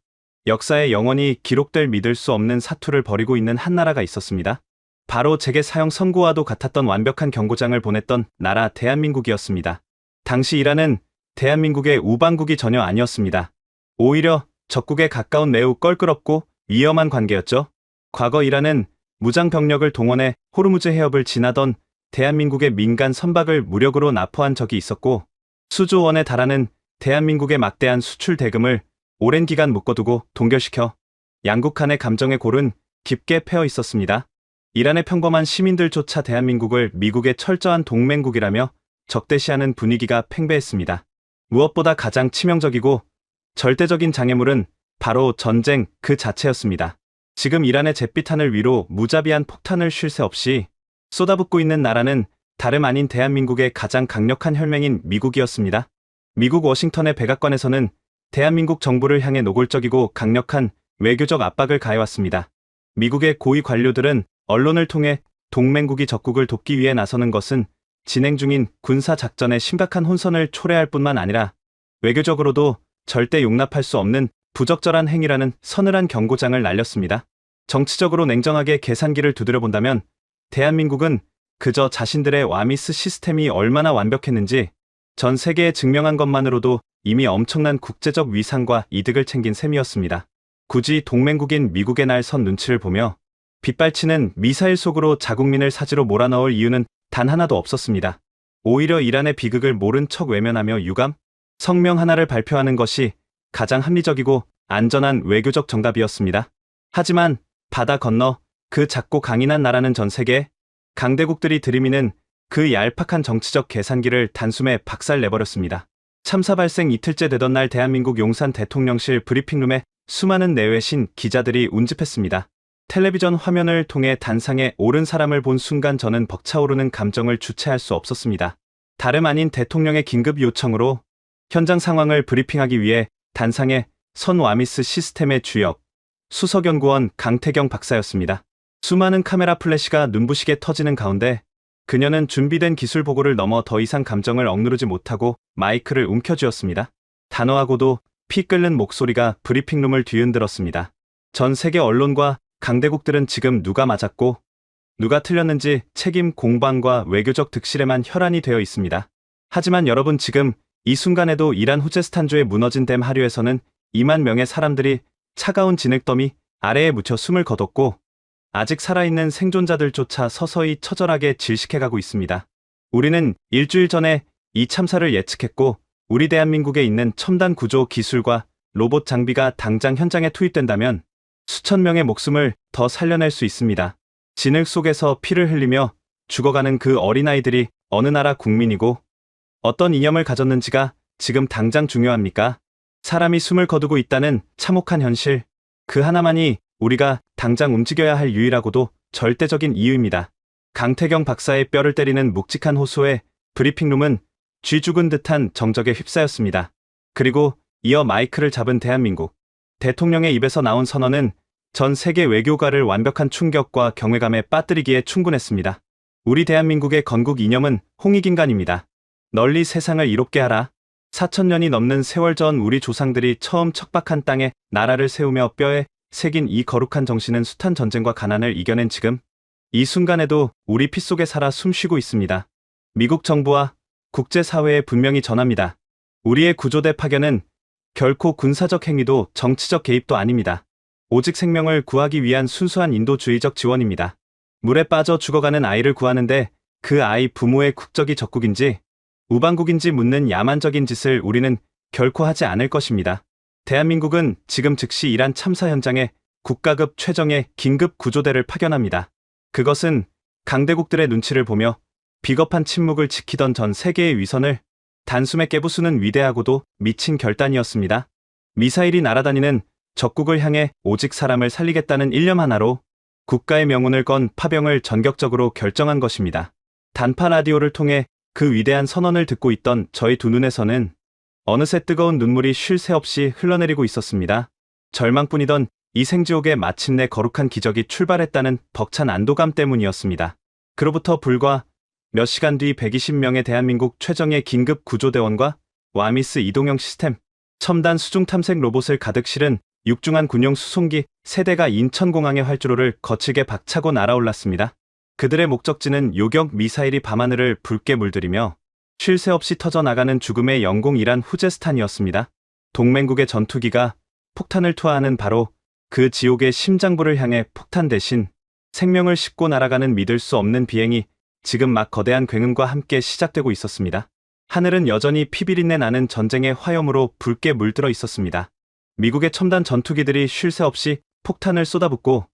역사에 영원히 기록될 믿을 수 없는 사투를 벌이고 있는 한 나라가 있었습니다. 바로 제게 사형 선고와도 같았던 완벽한 경고장을 보냈던 나라 대한민국이었습니다. 당시 이란은 대한민국의 우방국이 전혀 아니었습니다. 오히려 적국에 가까운 매우 껄끄럽고 위험한 관계였죠. 과거 이란은 무장 병력을 동원해 호르무즈 해협을 지나던 대한민국의 민간 선박을 무력으로 납포한 적이 있었고 수조 원에 달하는 대한민국의 막대한 수출 대금을 오랜 기간 묶어두고 동결시켜 양국 간의 감정의 골은 깊게 패어 있었습니다. 이란의 평범한 시민들조차 대한민국을 미국의 철저한 동맹국이라며 적대시하는 분위기가 팽배했습니다. 무엇보다 가장 치명적이고 절대적인 장애물은 바로 전쟁 그 자체였습니다. 지금 이란의 잿빛하늘 위로 무자비한 폭탄을 쉴 새 없이 쏟아붓고 있는 나라는 다름 아닌 대한민국의 가장 강력한 혈맹인 미국이었습니다. 미국 워싱턴의 백악관에서는 대한민국 정부를 향해 노골적이고 강력한 외교적 압박을 가해왔습니다. 미국의 고위 관료들은 언론을 통해 동맹국이 적국을 돕기 위해 나서는 것은 진행 중인 군사작전의 심각한 혼선을 초래할 뿐만 아니라 외교적으로도 절대 용납할 수 없는 부적절한 행위라는 서늘한 경고장을 날렸습니다. 정치적으로 냉정하게 계산기를 두드려본다면 대한민국은 그저 자신들의 와미스 시스템이 얼마나 완벽했는지 전 세계에 증명한 것만으로도 이미 엄청난 국제적 위상과 이득을 챙긴 셈이었습니다. 굳이 동맹국인 미국의 날 선 눈치를 보며 빗발치는 미사일 속으로 자국민을 사지로 몰아넣을 이유는 단 하나도 없었습니다. 오히려 이란의 비극을 모른 척 외면하며 유감? 성명 하나를 발표하는 것이 가장 합리적이고 안전한 외교적 정답이었습니다. 하지만 바다 건너 그 작고 강인한 나라는 전 세계 강대국들이 들이미는 그 얄팍한 정치적 계산기를 단숨에 박살내버렸습니다. 참사 발생 이틀째 되던 날 대한민국 용산 대통령실 브리핑룸에 수많은 내외신 기자들이 운집했습니다. 텔레비전 화면을 통해 단상에 오른 사람을 본 순간 저는 벅차오르는 감정을 주체할 수 없었습니다. 다름 아닌 대통령의 긴급 요청으로 현장 상황을 브리핑하기 위해 단상에 선 와미스 시스템의 주역 수석연구원 강태경 박사였습니다. 수많은 카메라 플래시가 눈부시게 터지는 가운데 그녀는 준비된 기술 보고를 넘어 더 이상 감정을 억누르지 못하고 마이크를 움켜쥐었습니다. 단호하고도 피 끓는 목소리가 브리핑룸을 뒤흔들었습니다. 전 세계 언론과 강대국들은 지금 누가 맞았고 누가 틀렸는지 책임 공방과 외교적 득실에만 혈안이 되어 있습니다. 하지만 여러분, 지금 이 순간에도 이란 후제스탄주의 무너진 댐 하류에서는 2만 명의 사람들이 차가운 진흙더미 아래에 묻혀 숨을 거뒀고 아직 살아있는 생존자들조차 서서히 처절하게 질식해가고 있습니다. 우리는 일주일 전에 이 참사를 예측했고 우리 대한민국에 있는 첨단 구조 기술과 로봇 장비가 당장 현장에 투입된다면 수천 명의 목숨을 더 살려낼 수 있습니다. 진흙 속에서 피를 흘리며 죽어가는 그 어린아이들이 어느 나라 국민이고 어떤 이념을 가졌는지가 지금 당장 중요합니까? 사람이 숨을 거두고 있다는 참혹한 현실, 그 하나만이 우리가 당장 움직여야 할 유일하고도 절대적인 이유입니다. 강태경 박사의 뼈를 때리는 묵직한 호소에 브리핑룸은 쥐 죽은 듯한 정적에 휩싸였습니다. 그리고 이어 마이크를 잡은 대한민국 대통령의 입에서 나온 선언은 전 세계 외교가를 완벽한 충격과 경외감에 빠뜨리기에 충분했습니다. 우리 대한민국의 건국 이념은 홍익인간입니다. 널리 세상을 이롭게 하라. 4,000년이 넘는 세월 전 우리 조상들이 처음 척박한 땅에 나라를 세우며 뼈에 새긴 이 거룩한 정신은 숱한 전쟁과 가난을 이겨낸 지금 이 순간에도 우리 피 속에 살아 숨쉬고 있습니다. 미국 정부와 국제사회에 분명히 전합니다. 우리의 구조대 파견은 결코 군사적 행위도 정치적 개입도 아닙니다. 오직 생명을 구하기 위한 순수한 인도주의적 지원입니다. 물에 빠져 죽어가는 아이를 구하는데 그 아이 부모의 국적이 적국인지 우방국인지 묻는 야만적인 짓을 우리는 결코 하지 않을 것입니다. 대한민국은 지금 즉시 이란 참사 현장에 국가급 최정예 긴급 구조대를 파견합니다. 그것은 강대국들의 눈치를 보며 비겁한 침묵을 지키던 전 세계의 위선을 단숨에 깨부수는 위대하고도 미친 결단이었습니다. 미사일이 날아다니는 적국을 향해 오직 사람을 살리겠다는 일념 하나로 국가의 명운을 건 파병을 전격적으로 결정한 것입니다. 단파 라디오를 통해 그 위대한 선언을 듣고 있던 저희 두 눈에서는 어느새 뜨거운 눈물이 쉴 새 없이 흘러내리고 있었습니다. 절망뿐이던 이 생지옥에 마침내 거룩한 기적이 출발했다는 벅찬 안도감 때문이었습니다. 그로부터 불과 몇 시간 뒤 120명의 대한민국 최정예 긴급 구조대원과 와미스 이동형 시스템, 첨단 수중 탐색 로봇을 가득 실은 육중한 군용 수송기 세대가 인천공항의 활주로를 거칠게 박차고 날아올랐습니다. 그들의 목적지는 요격 미사일이 밤하늘을 붉게 물들이며 쉴 새 없이 터져나가는 죽음의 영공 이란 후제스탄이었습니다. 동맹국의 전투기가 폭탄을 투하하는 바로 그 지옥의 심장부를 향해 폭탄 대신 생명을 싣고 날아가는 믿을 수 없는 비행이 지금 막 거대한 굉음과 함께 시작되고 있었습니다. 하늘은 여전히 피비린내 나는 전쟁의 화염으로 붉게 물들어 있었습니다. 미국의 첨단 전투기들이 쉴 새 없이 폭탄을 쏟아붓고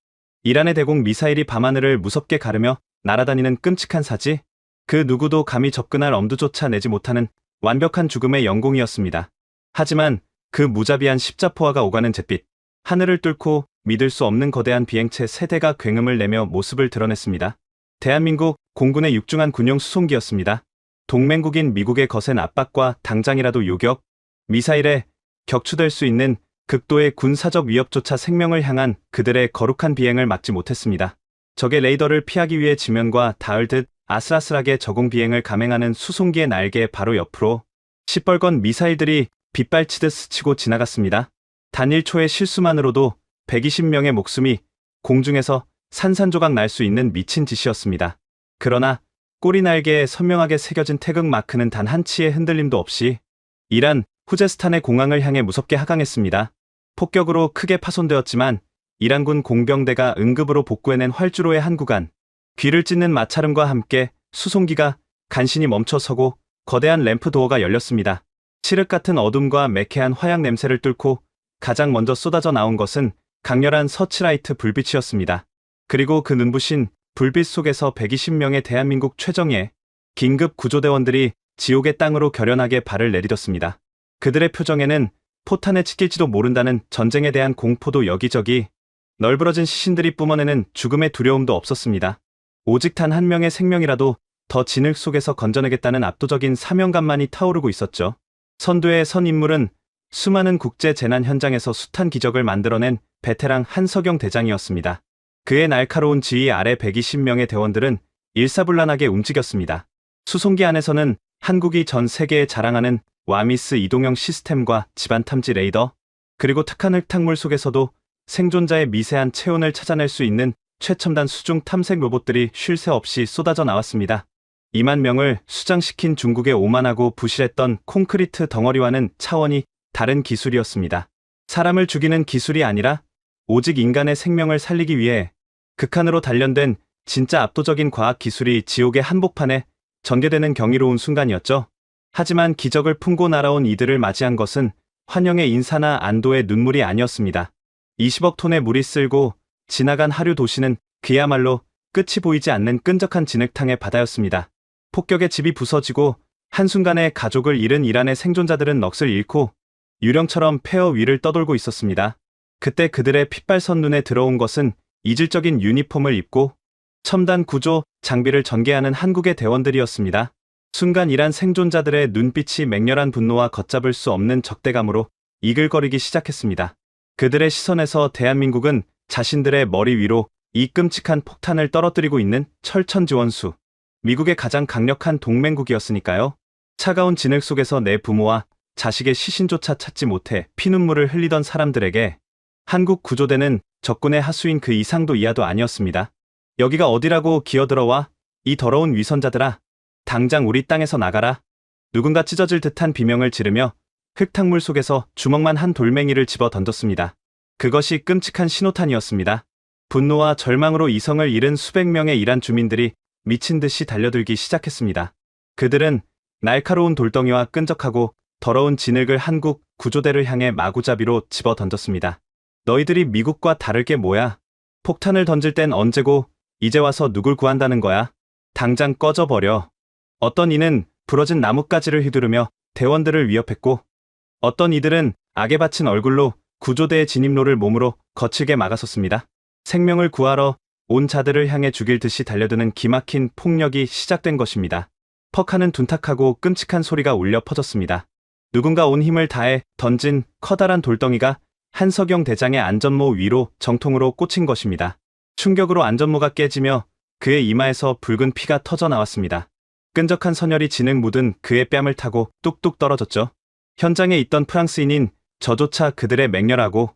이란의 대공 미사일이 밤하늘을 무섭게 가르며 날아다니는 끔찍한 사지, 그 누구도 감히 접근할 엄두조차 내지 못하는 완벽한 죽음의 영공이었습니다. 하지만 그 무자비한 십자포화가 오가는 잿빛, 하늘을 뚫고 믿을 수 없는 거대한 비행체 세대가 굉음을 내며 모습을 드러냈습니다. 대한민국 공군의 육중한 군용 수송기였습니다. 동맹국인 미국의 거센 압박과 당장이라도 요격, 미사일에 격추될 수 있는 극도의 군사적 위협조차 생명을 향한 그들의 거룩한 비행을 막지 못했습니다. 적의 레이더를 피하기 위해 지면과 닿을 듯 아슬아슬하게 저공 비행을 감행하는 수송기의 날개 바로 옆으로 시뻘건 미사일들이 빗발치듯 스치고 지나갔습니다. 단 1초의 실수만으로도 120명의 목숨이 공중에서 산산조각 날 수 있는 미친 짓이었습니다. 그러나 꼬리 날개에 선명하게 새겨진 태극 마크는 단 한 치의 흔들림도 없이 이란 후제스탄의 공항을 향해 무섭게 하강했습니다. 폭격으로 크게 파손되었지만 이란군 공병대가 응급으로 복구해낸 활주로의 한 구간, 귀를 찢는 마찰음과 함께 수송기가 간신히 멈춰서고 거대한 램프 도어가 열렸습니다. 칠흑 같은 어둠과 매캐한 화약 냄새를 뚫고 가장 먼저 쏟아져 나온 것은 강렬한 서치라이트 불빛이었습니다. 그리고 그 눈부신 불빛 속에서 120명의 대한민국 최정예 긴급 구조대원들이 지옥의 땅으로 결연하게 발을 내디뎠습니다. 그들의 표정에는 포탄에 찍힐지도 모른다는 전쟁에 대한 공포도 여기저기 널브러진 시신들이 뿜어내는 죽음의 두려움도 없었습니다. 오직 단 한 명의 생명이라도 더 진흙 속에서 건져내겠다는 압도적인 사명감만이 타오르고 있었죠. 선두에 선 인물은 수많은 국제 재난 현장에서 숱한 기적을 만들어낸 베테랑 한석영 대장이었습니다. 그의 날카로운 지휘 아래 120명의 대원들은 일사불란하게 움직였습니다. 수송기 안에서는 한국이 전 세계에 자랑하는 와미스 이동형 시스템과 집안 탐지 레이더, 그리고 탁한 흙탕물 속에서도 생존자의 미세한 체온을 찾아낼 수 있는 최첨단 수중 탐색 로봇들이 쉴 새 없이 쏟아져 나왔습니다. 2만 명을 수장시킨 중국의 오만하고 부실했던 콘크리트 덩어리와는 차원이 다른 기술이었습니다. 사람을 죽이는 기술이 아니라 오직 인간의 생명을 살리기 위해 극한으로 단련된 진짜 압도적인 과학 기술이 지옥의 한복판에 전개되는 경이로운 순간이었죠. 하지만 기적을 품고 날아온 이들을 맞이한 것은 환영의 인사나 안도의 눈물이 아니었습니다. 20억 톤의 물이 쓸고 지나간 하류 도시는 그야말로 끝이 보이지 않는 끈적한 진흙탕의 바다였습니다. 폭격에 집이 부서지고 한순간에 가족을 잃은 이란의 생존자들은 넋을 잃고 유령처럼 폐허 위를 떠돌고 있었습니다. 그때 그들의 핏발선 눈에 들어온 것은 이질적인 유니폼을 입고 첨단 구조 장비를 전개하는 한국의 대원들이었습니다. 순간 이란 생존자들의 눈빛이 맹렬한 분노와 걷잡을 수 없는 적대감으로 이글거리기 시작했습니다. 그들의 시선에서 대한민국은 자신들의 머리 위로 이 끔찍한 폭탄을 떨어뜨리고 있는 철천지원수, 미국의 가장 강력한 동맹국이었으니까요. 차가운 진흙 속에서 내 부모와 자식의 시신조차 찾지 못해 피눈물을 흘리던 사람들에게 한국 구조대는 적군의 하수인 그 이상도 이하도 아니었습니다. 여기가 어디라고 기어들어와, 이 더러운 위선자들아. 당장 우리 땅에서 나가라. 누군가 찢어질 듯한 비명을 지르며 흙탕물 속에서 주먹만 한 돌멩이를 집어 던졌습니다. 그것이 끔찍한 신호탄이었습니다. 분노와 절망으로 이성을 잃은 수백 명의 이란 주민들이 미친 듯이 달려들기 시작했습니다. 그들은 날카로운 돌덩이와 끈적하고 더러운 진흙을 한국 구조대를 향해 마구잡이로 집어 던졌습니다. 너희들이 미국과 다를 게 뭐야? 폭탄을 던질 땐 언제고 이제 와서 누굴 구한다는 거야? 당장 꺼져버려. 어떤 이는 부러진 나뭇가지를 휘두르며 대원들을 위협했고, 어떤 이들은 악에 바친 얼굴로 구조대의 진입로를 몸으로 거칠게 막아섰습니다. 생명을 구하러 온 자들을 향해 죽일 듯이 달려드는 기막힌 폭력이 시작된 것입니다. 퍽하는 둔탁하고 끔찍한 소리가 울려 퍼졌습니다. 누군가 온 힘을 다해 던진 커다란 돌덩이가 한석영 대장의 안전모 위로 정통으로 꽂힌 것입니다. 충격으로 안전모가 깨지며 그의 이마에서 붉은 피가 터져 나왔습니다. 끈적한 선혈이 진흙 묻은 그의 뺨을 타고 뚝뚝 떨어졌죠. 현장에 있던 프랑스인인 저조차 그들의 맹렬하고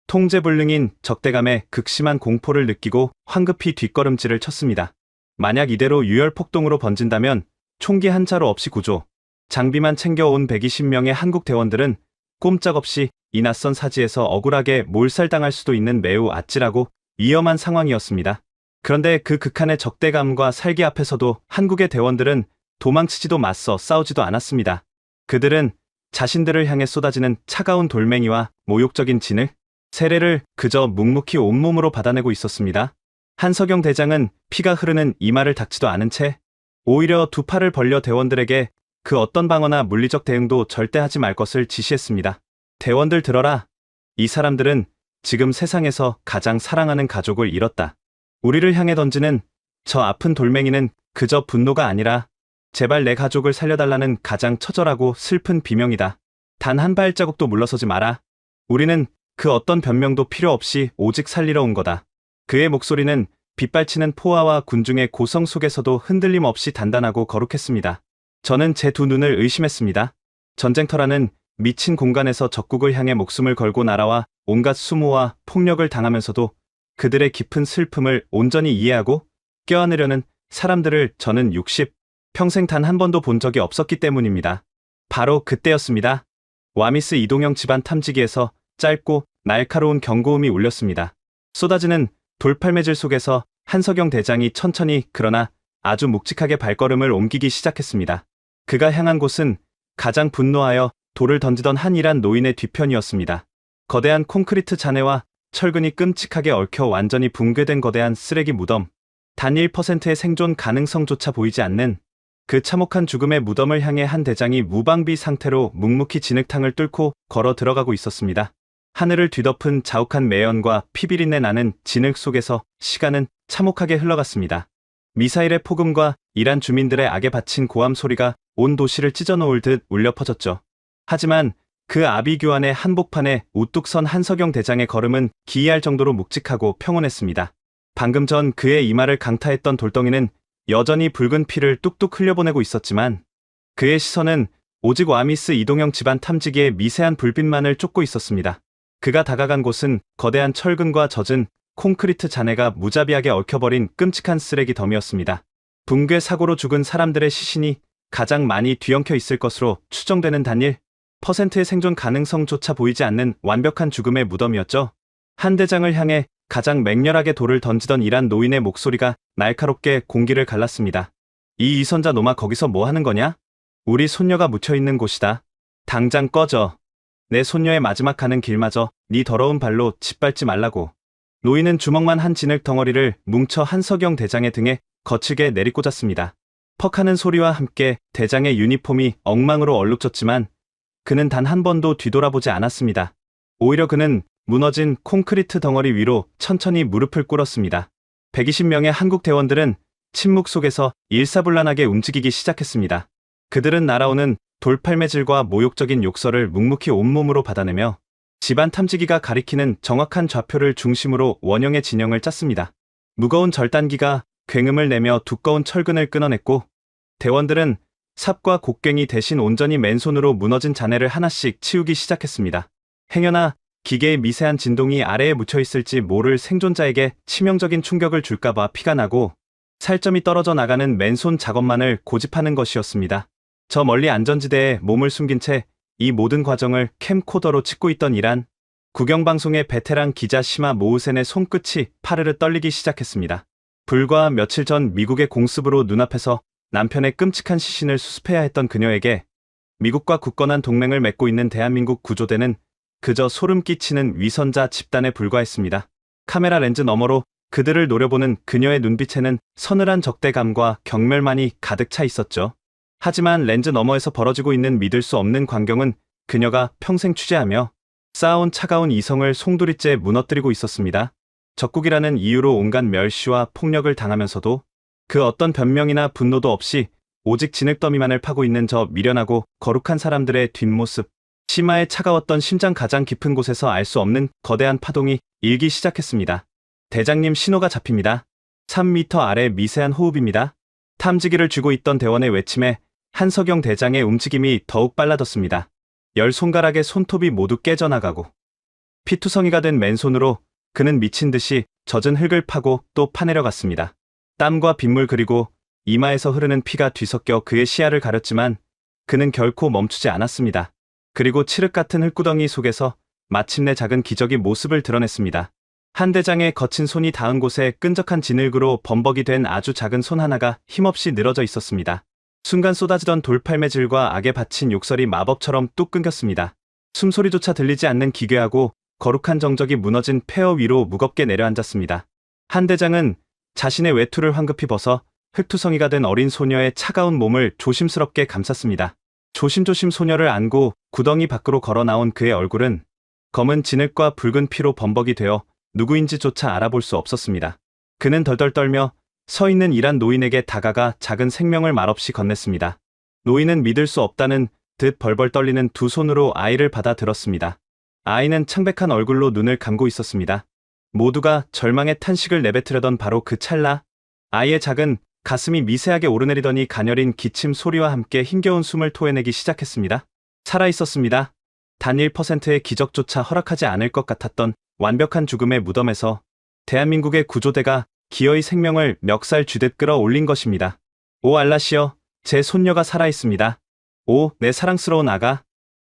통제불능인 적대감에 극심한 공포를 느끼고 황급히 뒷걸음질을 쳤습니다. 만약 이대로 유혈폭동으로 번진다면 총기 한 자루 없이 구조, 장비만 챙겨온 120명의 한국 대원들은 꼼짝없이 이 낯선 사지에서 억울하게 몰살당할 수도 있는 매우 아찔하고 위험한 상황이었습니다. 그런데 그 극한의 적대감과 살기 앞에서도 한국의 대원들은 도망치지도 맞서 싸우지도 않았습니다. 그들은 자신들을 향해 쏟아지는 차가운 돌멩이와 모욕적인 진흙, 세례를 그저 묵묵히 온몸으로 받아내고 있었습니다. 한석영 대장은 피가 흐르는 이마를 닦지도 않은 채 오히려 두 팔을 벌려 대원들에게 그 어떤 방어나 물리적 대응도 절대 하지 말 것을 지시했습니다. 대원들 들어라. 이 사람들은 지금 세상에서 가장 사랑하는 가족을 잃었다. 우리를 향해 던지는 저 아픈 돌멩이는 그저 분노가 아니라 제발 내 가족을 살려달라는 가장 처절하고 슬픈 비명이다. 단 한 발자국도 물러서지 마라. 우리는 그 어떤 변명도 필요 없이 오직 살리러 온 거다. 그의 목소리는 빗발치는 포화와 군중의 고성 속에서도 흔들림 없이 단단하고 거룩했습니다. 저는 제 두 눈을 의심했습니다. 전쟁터라는 미친 공간에서 적국을 향해 목숨을 걸고 날아와 온갖 수모와 폭력을 당하면서도 그들의 깊은 슬픔을 온전히 이해하고 껴안으려는 사람들을 저는 평생 단 한 번도 본 적이 없었기 때문입니다. 바로 그때였습니다. 와미스 이동영 집안 탐지기에서 짧고 날카로운 경고음이 울렸습니다. 쏟아지는 돌팔매질 속에서 한석영 대장이 천천히 그러나 아주 묵직하게 발걸음을 옮기기 시작했습니다. 그가 향한 곳은 가장 분노하여 돌을 던지던 한 이란 노인의 뒤편이었습니다. 거대한 콘크리트 잔해와 철근이 끔찍하게 얽혀 완전히 붕괴된 거대한 쓰레기 무덤, 단 1%의 생존 가능성조차 보이지 않는 그 참혹한 죽음의 무덤을 향해 한 대장이 무방비 상태로 묵묵히 진흙탕을 뚫고 걸어 들어가고 있었습니다. 하늘을 뒤덮은 자욱한 매연과 피비린내 나는 진흙 속에서 시간은 참혹하게 흘러갔습니다. 미사일의 폭음과 이란 주민들의 악에 바친 고함 소리가 온 도시를 찢어놓을 듯 울려 퍼졌죠. 하지만 그 아비규환의 한복판에 우뚝 선 한석영 대장의 걸음은 기이할 정도로 묵직하고 평온했습니다. 방금 전 그의 이마를 강타했던 돌덩이는 여전히 붉은 피를 뚝뚝 흘려보내고 있었지만 그의 시선은 오직 와미스 이동영 집안 탐지기의 미세한 불빛만을 쫓고 있었습니다. 그가 다가간 곳은 거대한 철근과 젖은 콘크리트 잔해가 무자비하게 얽혀버린 끔찍한 쓰레기 덤이었습니다. 붕괴 사고로 죽은 사람들의 시신이 가장 많이 뒤엉켜 있을 것으로 추정되는 단 1%의 생존 가능성조차 보이지 않는 완벽한 죽음의 무덤이었죠. 한 대장을 향해 가장 맹렬하게 돌을 던지던 이란 노인의 목소리가 날카롭게 공기를 갈랐습니다. 이 이선자 놈아, 거기서 뭐 하는 거냐? 우리 손녀가 묻혀있는 곳이다. 당장 꺼져. 내 손녀의 마지막 가는 길마저 네 더러운 발로 짓밟지 말라고. 노인은 주먹만 한 진흙 덩어리를 뭉쳐 한석영 대장의 등에 거칠게 내리꽂았습니다. 퍽 하는 소리와 함께 대장의 유니폼이 엉망으로 얼룩졌지만 그는 단 한 번도 뒤돌아보지 않았습니다. 오히려 그는 무너진 콘크리트 덩어리 위로 천천히 무릎을 꿇었습니다. 120명의 한국 대원들은 침묵 속에서 일사불란하게 움직이기 시작했습니다. 그들은 날아오는 돌팔매질과 모욕적인 욕설을 묵묵히 온몸으로 받아내며 집안 탐지기가 가리키는 정확한 좌표를 중심으로 원형의 진영을 짰습니다. 무거운 절단기가 굉음을 내며 두꺼운 철근을 끊어냈고 대원들은 삽과 곡괭이 대신 온전히 맨손으로 무너진 잔해를 하나씩 치우기 시작했습니다. 행여나 기계의 미세한 진동이 아래에 묻혀있을지 모를 생존자에게 치명적인 충격을 줄까봐 피가 나고 살점이 떨어져 나가는 맨손 작업만을 고집하는 것이었습니다. 저 멀리 안전지대에 몸을 숨긴 채 이 모든 과정을 캠코더로 찍고 있던 이란 국영방송의 베테랑 기자 시마 모우센의 손끝이 파르르 떨리기 시작했습니다. 불과 며칠 전 미국의 공습으로 눈앞에서 남편의 끔찍한 시신을 수습해야 했던 그녀에게 미국과 굳건한 동맹을 맺고 있는 대한민국 구조대는 그저 소름 끼치는 위선자 집단에 불과했습니다. 카메라 렌즈 너머로 그들을 노려보는 그녀의 눈빛에는 서늘한 적대감과 경멸만이 가득 차 있었죠. 하지만 렌즈 너머에서 벌어지고 있는 믿을 수 없는 광경은 그녀가 평생 취재하며 쌓아온 차가운 이성을 송두리째 무너뜨리고 있었습니다. 적국이라는 이유로 온갖 멸시와 폭력을 당하면서도 그 어떤 변명이나 분노도 없이 오직 진흙더미만을 파고 있는 저 미련하고 거룩한 사람들의 뒷모습. 시마의 차가웠던 심장 가장 깊은 곳에서 알 수 없는 거대한 파동이 일기 시작했습니다. 대장님, 신호가 잡힙니다. 3m 아래 미세한 호흡입니다. 탐지기를 쥐고 있던 대원의 외침에 한석영 대장의 움직임이 더욱 빨라졌습니다. 10손가락의 손톱이 모두 깨져나가고 피투성이가 된 맨손으로 그는 미친 듯이 젖은 흙을 파고 또 파내려갔습니다. 땀과 빗물 그리고 이마에서 흐르는 피가 뒤섞여 그의 시야를 가렸지만 그는 결코 멈추지 않았습니다. 그리고 칠흑 같은 흙구덩이 속에서 마침내 작은 기적이 모습을 드러냈습니다. 한 대장의 거친 손이 닿은 곳에 끈적한 진흙으로 범벅이 된 아주 작은 손 하나가 힘없이 늘어져 있었습니다. 순간 쏟아지던 돌팔매질과 악에 바친 욕설이 마법처럼 뚝 끊겼습니다. 숨소리조차 들리지 않는 기괴하고 거룩한 정적이 무너진 폐허 위로 무겁게 내려앉았습니다. 한 대장은 자신의 외투를 황급히 벗어 흙투성이가 된 어린 소녀의 차가운 몸을 조심스럽게 감쌌습니다. 조심조심 소녀를 안고 구덩이 밖으로 걸어 나온 그의 얼굴은 검은 진흙과 붉은 피로 범벅이 되어 누구인지조차 알아볼 수 없었습니다. 그는 덜덜 떨며 서 있는 이란 노인에게 다가가 작은 생명을 말없이 건넸습니다. 노인은 믿을 수 없다는 듯 벌벌 떨리는 두 손으로 아이를 받아 들었습니다. 아이는 창백한 얼굴로 눈을 감고 있었습니다. 모두가 절망의 탄식을 내뱉으려던 바로 그 찰나, 아이의 작은 가슴이 미세하게 오르내리더니 가녀린 기침 소리와 함께 힘겨운 숨을 토해내기 시작했습니다. 살아있었습니다. 단 1%의 기적조차 허락하지 않을 것 같았던 완벽한 죽음의 무덤에서 대한민국의 구조대가 기어이 생명을 멱살 쥐듯 끌어올린 것입니다. 오 알라시여, 제 손녀가 살아있습니다. 오, 내 사랑스러운 아가.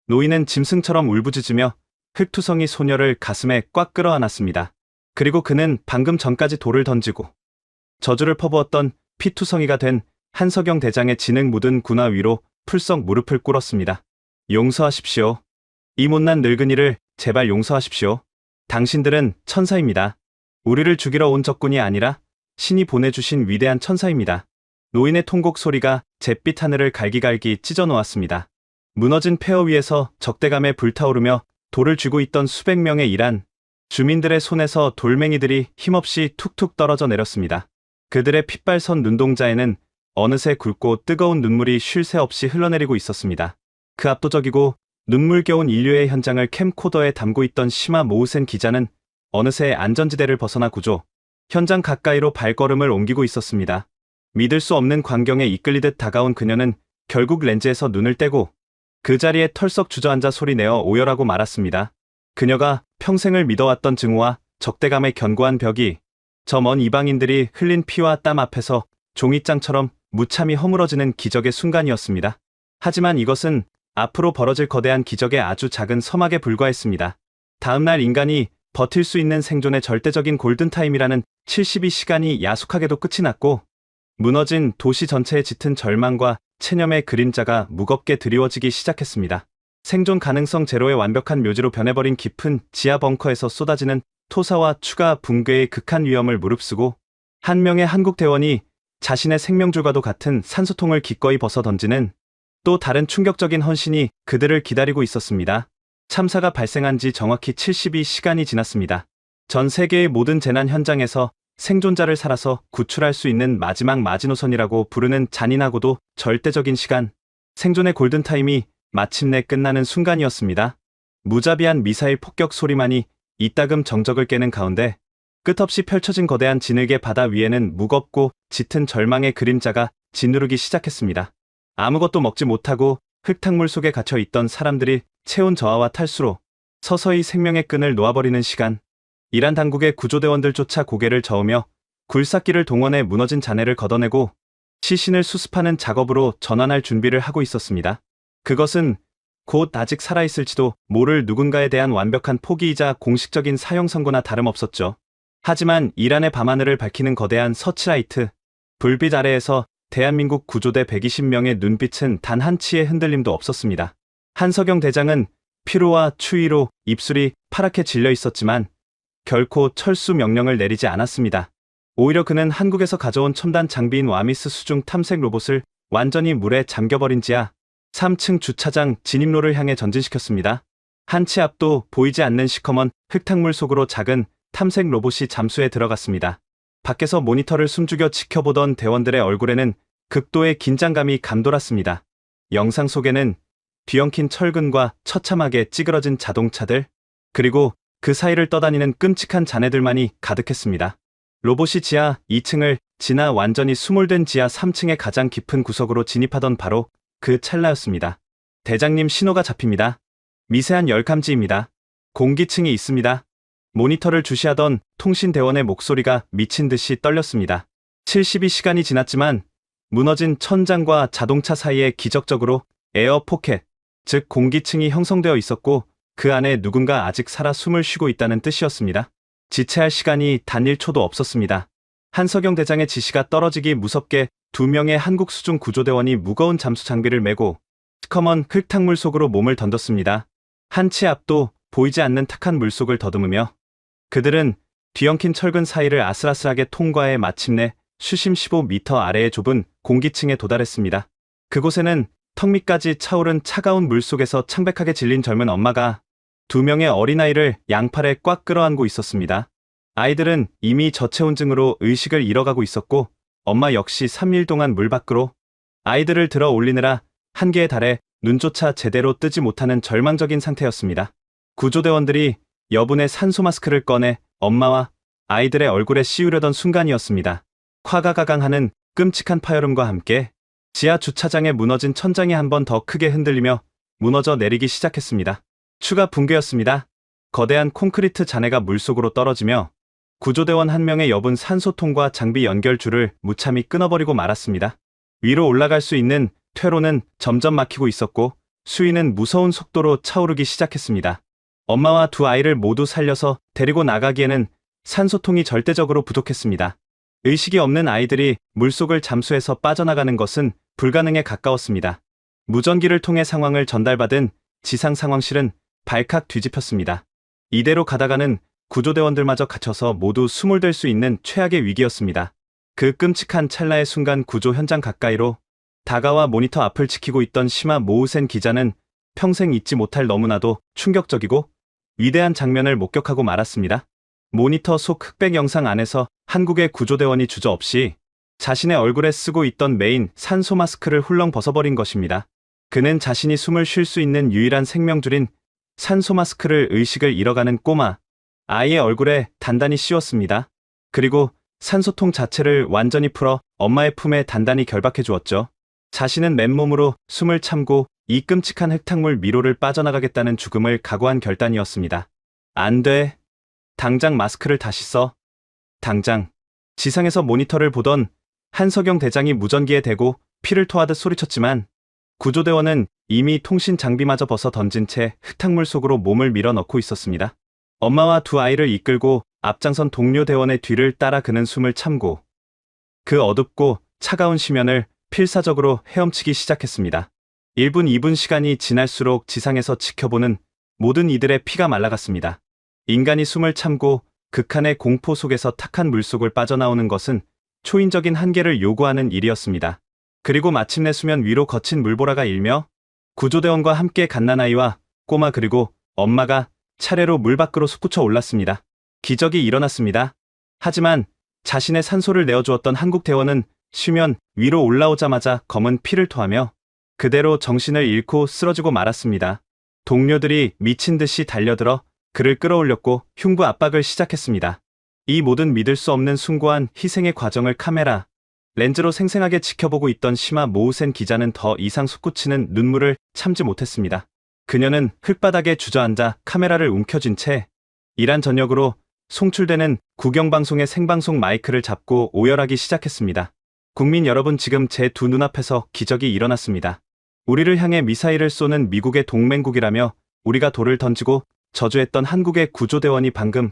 노인은 짐승처럼 울부짖으며 흙투성이 소녀를 가슴에 꽉 끌어안았습니다. 그리고 그는 방금 전까지 돌을 던지고 저주를 퍼부었던 피투성이가 된 한석영 대장의 진흙 묻은 군화 위로 풀썩 무릎을 꿇었습니다. 용서하십시오. 이 못난 늙은이를 제발 용서하십시오. 당신들은 천사입니다. 우리를 죽이러 온 적군이 아니라 신이 보내주신 위대한 천사입니다. 노인의 통곡 소리가 잿빛 하늘을 갈기갈기 찢어놓았습니다. 무너진 폐허 위에서 적대감에 불타오르며 돌을 쥐고 있던 수백 명의 이란 주민들의 손에서 돌멩이들이 힘없이 툭툭 떨어져 내렸습니다. 그들의 핏발선 눈동자에는 어느새 굵고 뜨거운 눈물이 쉴 새 없이 흘러내리고 있었습니다. 그 압도적이고 눈물겨운 인류의 현장을 캠코더에 담고 있던 시마 모우센 기자는 어느새 안전지대를 벗어나 구조 현장 가까이로 발걸음을 옮기고 있었습니다. 믿을 수 없는 광경에 이끌리듯 다가온 그녀는 결국 렌즈에서 눈을 떼고 그 자리에 털썩 주저앉아 소리내어 오열하고 말았습니다. 그녀가 평생을 믿어왔던 증오와 적대감의 견고한 벽이 저 먼 이방인들이 흘린 피와 땀 앞에서 종이장처럼 무참히 허물어지는 기적의 순간이었습니다. 하지만 이것은 앞으로 벌어질 거대한 기적의 아주 작은 서막에 불과했습니다. 다음날 인간이 버틸 수 있는 생존의 절대적인 골든타임이라는 72시간이 야속하게도 끝이 났고, 무너진 도시 전체에 짙은 절망과 체념의 그림자가 무겁게 드리워지기 시작했습니다. 생존 가능성 제로의 완벽한 묘지로 변해버린 깊은 지하 벙커에서 쏟아지는 토사와 추가 붕괴의 극한 위험을 무릅쓰고, 한 명의 한국 대원이 자신의 생명줄과도 같은 산소통을 기꺼이 벗어 던지는 또 다른 충격적인 헌신이 그들을 기다리고 있었습니다. 참사가 발생한 지 정확히 72시간이 지났습니다. 전 세계의 모든 재난 현장에서 생존자를 살아서 구출할 수 있는 마지막 마지노선이라고 부르는 잔인하고도 절대적인 시간, 생존의 골든타임이 마침내 끝나는 순간이었습니다. 무자비한 미사일 폭격 소리만이 이따금 정적을 깨는 가운데 끝없이 펼쳐진 거대한 진흙의 바다 위에는 무겁고 짙은 절망의 그림자가 짓누르기 시작했습니다. 아무것도 먹지 못하고 흙탕물 속에 갇혀 있던 사람들이 체온 저하와 탈수로 서서히 생명의 끈을 놓아버리는 시간. 이란 당국의 구조대원들조차 고개를 저으며 굴삭기를 동원해 무너진 잔해를 걷어내고 시신을 수습하는 작업으로 전환할 준비를 하고 있었습니다. 그것은 곧 아직 살아있을지도 모를 누군가에 대한 완벽한 포기이자 공식적인 사형 선고나 다름없었죠. 하지만 이란의 밤하늘을 밝히는 거대한 서치라이트, 불빛 아래에서 대한민국 구조대 120명의 눈빛은 단 한치의 흔들림도 없었습니다. 한석영 대장은 피로와 추위로 입술이 파랗게 질려 있었지만 결코 철수 명령을 내리지 않았습니다. 오히려 그는 한국에서 가져온 첨단 장비인 와미스 수중 탐색 로봇을 완전히 물에 잠겨버린 지하 3층 주차장 진입로를 향해 전진시켰습니다. 한치 앞도 보이지 않는 시커먼 흙탕물 속으로 작은 탐색 로봇이 잠수해 들어갔습니다. 밖에서 모니터를 숨죽여 지켜보던 대원들의 얼굴에는 극도의 긴장감이 감돌았습니다. 영상 속에는 뒤엉킨 철근과 처참하게 찌그러진 자동차들, 그리고 그 사이를 떠다니는 끔찍한 잔해들만이 가득했습니다. 로봇이 지하 2층을 지나 완전히 수몰된 지하 3층의 가장 깊은 구석으로 진입하던 바로 그 찰나였습니다. 대장님, 신호가 잡힙니다. 미세한 열감지입니다. 공기층이 있습니다. 모니터를 주시하던 통신대원의 목소리가 미친 듯이 떨렸습니다. 72시간이 지났지만 무너진 천장과 자동차 사이에 기적적으로 에어 포켓, 즉 공기층이 형성되어 있었고 그 안에 누군가 아직 살아 숨을 쉬고 있다는 뜻이었습니다. 지체할 시간이 단 1초도 없었습니다. 한석영 대장의 지시가 떨어지기 무섭게 2명의 한국 수중 구조대원이 무거운 잠수 장비를 메고 시커먼 흙탕물 속으로 몸을 던졌습니다. 한치 앞도 보이지 않는 탁한 물속을 더듬으며 그들은 뒤엉킨 철근 사이를 아슬아슬하게 통과해 마침내 수심 15m 아래의 좁은 공기층에 도달했습니다. 그곳에는 턱 밑까지 차오른 차가운 물속에서 창백하게 질린 젊은 엄마가 2명의 어린아이를 양팔에 꽉 끌어안고 있었습니다. 아이들은 이미 저체온증으로 의식을 잃어가고 있었고 엄마 역시 3일 동안 물 밖으로 아이들을 들어 올리느라 한계에 달해 눈조차 제대로 뜨지 못하는 절망적인 상태였습니다. 구조대원들이 여분의 산소 마스크를 꺼내 엄마와 아이들의 얼굴에 씌우려던 순간이었습니다. 화가가강하는 끔찍한 파열음과 함께 지하 주차장에 무너진 천장이 한 번 더 크게 흔들리며 무너져 내리기 시작했습니다. 추가 붕괴였습니다. 거대한 콘크리트 잔해가 물속으로 떨어지며 구조대원 한 명의 여분 산소통과 장비 연결줄을 무참히 끊어버리고 말았습니다. 위로 올라갈 수 있는 퇴로는 점점 막히고 있었고 수위는 무서운 속도로 차오르기 시작했습니다. 엄마와 2 아이를 모두 살려서 데리고 나가기에는 산소통이 절대적으로 부족했습니다. 의식이 없는 아이들이 물속을 잠수해서 빠져나가는 것은 불가능에 가까웠습니다. 무전기를 통해 상황을 전달받은 지상 상황실은 발칵 뒤집혔습니다. 이대로 가다가는 구조대원들마저 갇혀서 모두 수몰될 수 있는 최악의 위기였습니다. 그 끔찍한 찰나의 순간 구조 현장 가까이로 다가와 모니터 앞을 지키고 있던 시마 모우센 기자는 평생 잊지 못할 너무나도 충격적이고 위대한 장면을 목격하고 말았습니다. 모니터 속 흑백 영상 안에서 한국의 구조대원이 주저없이 자신의 얼굴에 쓰고 있던 메인 산소 마스크를 훌렁 벗어버린 것입니다. 그는 자신이 숨을 쉴 수 있는 유일한 생명줄인 산소 마스크를 의식을 잃어가는 꼬마 아이의 얼굴에 단단히 씌웠습니다. 그리고 산소통 자체를 완전히 풀어 엄마의 품에 단단히 결박해 주었죠. 자신은 맨몸으로 숨을 참고 이 끔찍한 흙탕물 미로를 빠져나가겠다는 죽음을 각오한 결단이었습니다. 안 돼. 당장 마스크를 다시 써. 당장. 지상에서 모니터를 보던 한석영 대장이 무전기에 대고 피를 토하듯 소리쳤지만 구조대원은 이미 통신 장비마저 벗어 던진 채 흙탕물 속으로 몸을 밀어넣고 있었습니다. 엄마와 두 아이를 이끌고 앞장선 동료 대원의 뒤를 따라 그는 숨을 참고 그 어둡고 차가운 심연을 필사적으로 헤엄치기 시작했습니다. 1분, 2분 시간이 지날수록 지상에서 지켜보는 모든 이들의 피가 말라갔습니다. 인간이 숨을 참고 극한의 공포 속에서 탁한 물속을 빠져나오는 것은 초인적인 한계를 요구하는 일이었습니다. 그리고 마침내 수면 위로 거친 물보라가 일며 구조대원과 함께 갓난아이와 꼬마 그리고 엄마가 차례로 물 밖으로 솟구쳐 올랐습니다. 기적이 일어났습니다. 하지만 자신의 산소를 내어주었던 한국 대원은 수면 위로 올라오자마자 검은 피를 토하며 그대로 정신을 잃고 쓰러지고 말았습니다. 동료들이 미친 듯이 달려들어 그를 끌어올렸고 흉부 압박을 시작했습니다. 이 모든 믿을 수 없는 숭고한 희생의 과정을 카메라 렌즈로 생생하게 지켜보고 있던 시마 모우센 기자는 더 이상 솟구치는 눈물을 참지 못했습니다. 그녀는 흙바닥에 주저앉아 카메라를 움켜쥔 채 이란 전역으로 송출되는 국영방송의 생방송 마이크를 잡고 오열하기 시작했습니다. 국민 여러분, 지금 제 두 눈앞에서 기적이 일어났습니다. 우리를 향해 미사일을 쏘는 미국의 동맹국이라며 우리가 돌을 던지고 저주했던 한국의 구조대원이 방금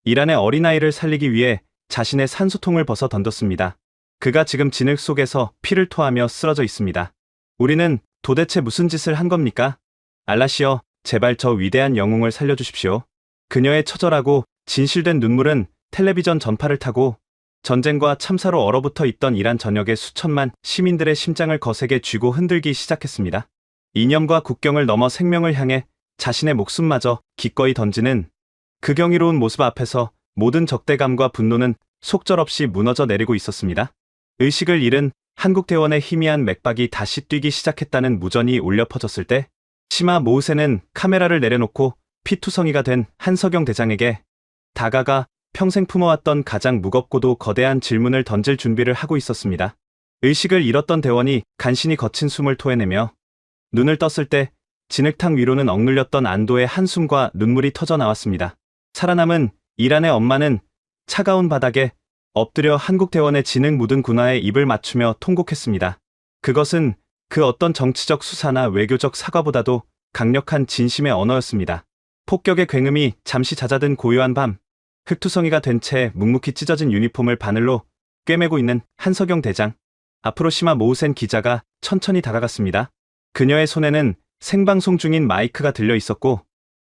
이란의 어린아이를 살리기 위해 자신의 산소통을 벗어 던졌습니다. 그가 지금 진흙 속에서 피를 토하며 쓰러져 있습니다. 우리는 도대체 무슨 짓을 한 겁니까? 알라시여, 제발 저 위대한 영웅을 살려주십시오. 그녀의 처절하고 진실된 눈물은 텔레비전 전파를 타고 전쟁과 참사로 얼어붙어 있던 이란 전역의 수천만 시민들의 심장을 거세게 쥐고 흔들기 시작했습니다. 이념과 국경을 넘어 생명을 향해 자신의 목숨마저 기꺼이 던지는 그 경이로운 모습 앞에서 모든 적대감과 분노는 속절없이 무너져 내리고 있었습니다. 의식을 잃은 한국 대원의 희미한 맥박이 다시 뛰기 시작했다는 무전이 울려 퍼졌을 때 시마 모우센은 카메라를 내려놓고 피투성이가 된 한석영 대장에게 다가가 평생 품어왔던 가장 무겁고도 거대한 질문을 던질 준비를 하고 있었습니다. 의식을 잃었던 대원이 간신히 거친 숨을 토해내며 눈을 떴을 때 진흙탕 위로는 억눌렸던 안도의 한숨과 눈물이 터져 나왔습니다. 살아남은 이란의 엄마는 차가운 바닥에 엎드려 한국 대원의 진흙 묻은 군화에 입을 맞추며 통곡했습니다. 그것은 그 어떤 정치적 수사나 외교적 사과보다도 강력한 진심의 언어였습니다. 폭격의 굉음이 잠시 잦아든 고요한 밤, 흙투성이가 된 채 묵묵히 찢어진 유니폼을 바늘로 꿰매고 있는 한석영 대장. 앞으로 시마 모우센 기자가 천천히 다가갔습니다. 그녀의 손에는 생방송 중인 마이크가 들려 있었고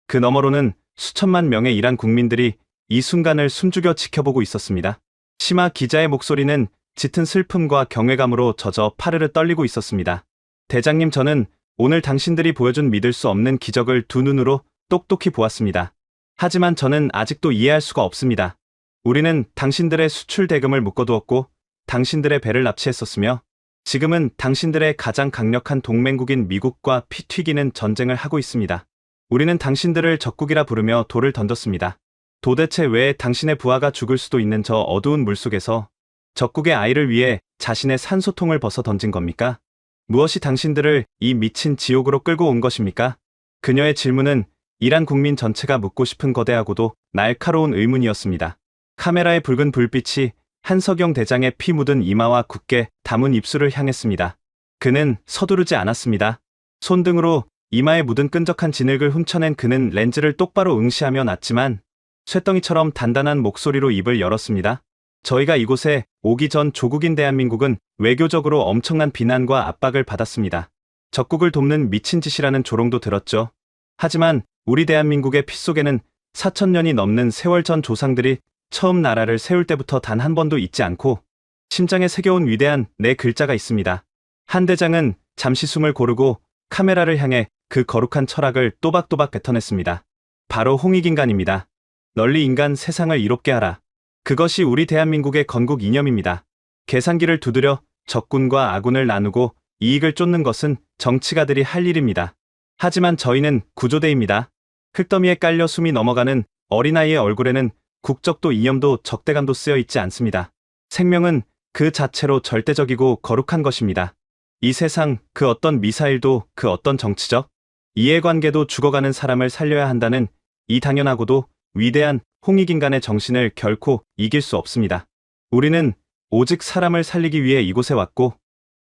그 너머로는 수천만 명의 이란 국민들이 이 순간을 숨죽여 지켜보고 있었습니다. 시마 기자의 목소리는 짙은 슬픔과 경외감으로 젖어 파르르 떨리고 있었습니다. 대장님, 저는 오늘 당신들이 보여준 믿을 수 없는 기적을 두 눈으로 똑똑히 보았습니다. 하지만 저는 아직도 이해할 수가 없습니다. 우리는 당신들의 수출 대금을 묶어두었고 당신들의 배를 납치했었으며 지금은 당신들의 가장 강력한 동맹국인 미국과 피 튀기는 전쟁을 하고 있습니다. 우리는 당신들을 적국이라 부르며 돌을 던졌습니다. 도대체 왜 당신의 부하가 죽을 수도 있는 저 어두운 물속에서 적국의 아이를 위해 자신의 산소통을 벗어 던진 겁니까? 무엇이 당신들을 이 미친 지옥으로 끌고 온 것입니까? 그녀의 질문은 이란 국민 전체가 묻고 싶은 거대하고도 날카로운 의문이었습니다. 카메라의 붉은 불빛이 한석영 대장의 피 묻은 이마와 굳게 담은 입술을 향했습니다. 그는 서두르지 않았습니다. 손등으로 이마에 묻은 끈적한 진흙을 훔쳐낸 그는 렌즈를 똑바로 응시하며 났지만 쇳덩이처럼 단단한 목소리로 입을 열었습니다. 저희가 이곳에 오기 전 조국인 대한민국은 외교적으로 엄청난 비난과 압박을 받았습니다. 적국을 돕는 미친 짓이라는 조롱도 들었죠. 하지만 우리 대한민국의 피 속에는 4,000년이 넘는 세월 전 조상들이 처음 나라를 세울 때부터 단 한 번도 잊지 않고 심장에 새겨온 위대한 네 글자가 있습니다. 한 대장은 잠시 숨을 고르고 카메라를 향해 그 거룩한 철학을 또박또박 뱉어냈습니다. 바로 홍익인간입니다. 널리 인간 세상을 이롭게 하라. 그것이 우리 대한민국의 건국 이념입니다. 계산기를 두드려 적군과 아군을 나누고 이익을 쫓는 것은 정치가들이 할 일입니다. 하지만 저희는 구조대입니다. 흙더미에 깔려 숨이 넘어가는 어린아이의 얼굴에는 국적도 이념도 적대감도 쓰여 있지 않습니다. 생명은 그 자체로 절대적이고 거룩한 것입니다. 이 세상 그 어떤 미사일도 그 어떤 정치적 이해관계도 죽어가는 사람을 살려야 한다는 이 당연하고도 위대한 홍익인간의 정신을 결코 이길 수 없습니다. 우리는 오직 사람을 살리기 위해 이곳에 왔고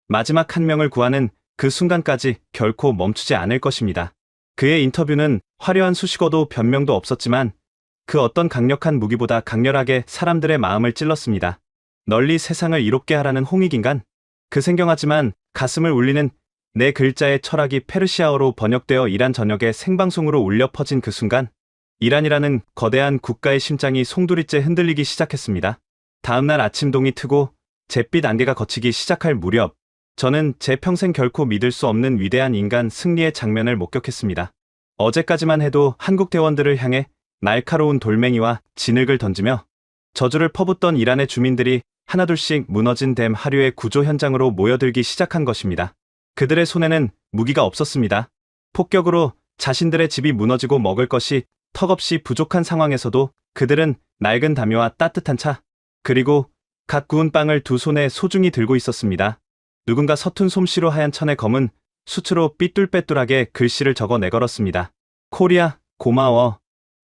마지막 한 명을 구하는 그 순간까지 결코 멈추지 않을 것입니다. 그의 인터뷰는 화려한 수식어도 변명도 없었지만 그 어떤 강력한 무기보다 강렬하게 사람들의 마음을 찔렀습니다. 널리 세상을 이롭게 하라는 홍익인간. 그 생경하지만 가슴을 울리는 네 글자의 철학이 페르시아어로 번역되어 이란 전역에 생방송으로 울려 퍼진 그 순간 이란이라는 거대한 국가의 심장이 송두리째 흔들리기 시작했습니다. 다음날 아침 동이 트고 잿빛 안개가 걷히기 시작할 무렵 저는 제 평생 결코 믿을 수 없는 위대한 인간 승리의 장면을 목격했습니다. 어제까지만 해도 한국 대원들을 향해 날카로운 돌멩이와 진흙을 던지며 저주를 퍼붓던 이란의 주민들이 하나둘씩 무너진 댐 하류의 구조 현장으로 모여들기 시작한 것입니다. 그들의 손에는 무기가 없었습니다. 폭격으로 자신들의 집이 무너지고 먹을 것이 턱없이 부족한 상황에서도 그들은 낡은 담요와 따뜻한 차, 그리고 갓 구운 빵을 두 손에 소중히 들고 있었습니다. 누군가 서툰 솜씨로 하얀 천에 검은 수트로 삐뚤빼뚤하게 글씨를 적어 내걸었습니다. 코리아, 고마워.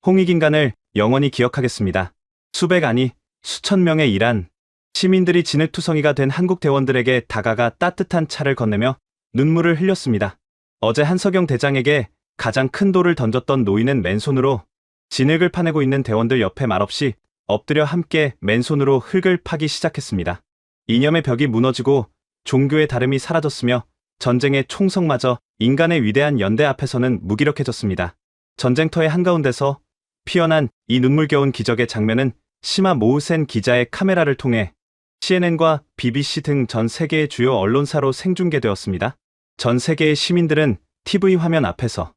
홍익인간을 영원히 기억하겠습니다. 수백 아니 수천 명의 이란 시민들이 진흙투성이가 된 한국 대원들에게 다가가 따뜻한 차를 건네며 눈물을 흘렸습니다. 어제 한석영 대장에게 가장 큰 돌을 던졌던 노인은 맨손으로 진흙을 파내고 있는 대원들 옆에 말없이 엎드려 함께 맨손으로 흙을 파기 시작했습니다. 이념의 벽이 무너지고 종교의 다름이 사라졌으며 전쟁의 총성마저 인간의 위대한 연대 앞에서는 무기력해졌습니다. 전쟁터의 한가운데서 피어난 이 눈물겨운 기적의 장면은 시마 모우센 기자의 카메라를 통해 CNN과 BBC 등 전 세계의 주요 언론사로 생중계되었습니다. 전 세계의 시민들은 TV 화면 앞에서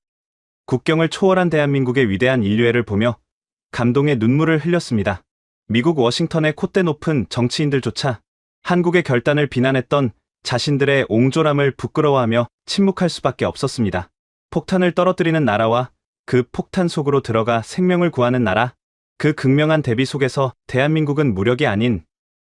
국경을 초월한 대한민국의 위대한 인류애를 보며 감동의 눈물을 흘렸습니다. 미국 워싱턴의 콧대 높은 정치인들조차 한국의 결단을 비난했던 자신들의 옹졸함을 부끄러워하며 침묵할 수밖에 없었습니다. 폭탄을 떨어뜨리는 나라와 그 폭탄 속으로 들어가 생명을 구하는 나라, 그 극명한 대비 속에서 대한민국은 무력이 아닌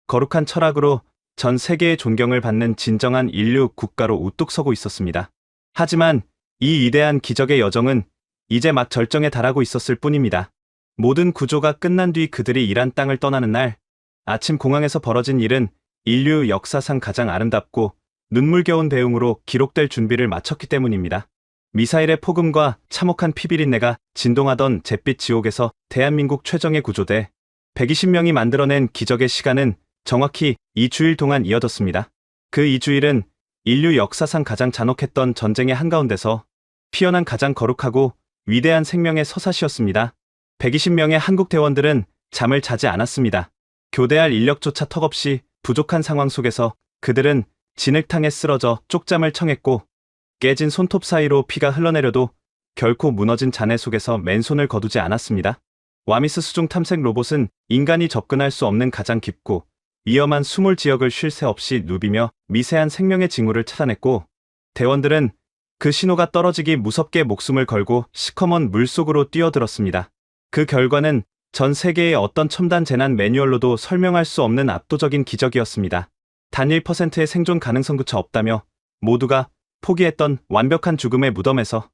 거룩한 철학으로 전 세계의 존경을 받는 진정한 인류 국가로 우뚝 서고 있었습니다. 하지만 이 위대한 기적의 여정은 이제 막 절정에 달하고 있었을 뿐입니다. 모든 구조가 끝난 뒤 그들이 이란 땅을 떠나는 날, 아침 공항에서 벌어진 일은 인류 역사상 가장 아름답고 눈물겨운 배웅으로 기록될 준비를 마쳤기 때문입니다. 미사일의 폭음과 참혹한 피비린내가 진동하던 잿빛 지옥에서 대한민국 최정예 구조대 120명이 만들어낸 기적의 시간은 정확히 2주일 동안 이어졌습니다. 그 2주일은 인류 역사상 가장 잔혹했던 전쟁의 한가운데서 피어난 가장 거룩하고 위대한 생명의 서사시였습니다. 120명의 한국 대원들은 잠을 자지 않았습니다. 교대할 인력조차 턱없이 부족한 상황 속에서 그들은 진흙탕에 쓰러져 쪽잠을 청했고 깨진 손톱 사이로 피가 흘러내려도 결코 무너진 잔해 속에서 맨손을 거두지 않았습니다. 와미스 수중 탐색 로봇은 인간이 접근할 수 없는 가장 깊고 위험한 수몰 지역을 쉴 새 없이 누비며 미세한 생명의 징후를 찾아냈고 대원들은 그 신호가 떨어지기 무섭게 목숨을 걸고 시커먼 물속으로 뛰어들었습니다. 그 결과는 전 세계의 어떤 첨단 재난 매뉴얼로도 설명할 수 없는 압도적인 기적이었습니다. 단 1%의 생존 가능성조차 없다며 모두가 포기했던 완벽한 죽음의 무덤에서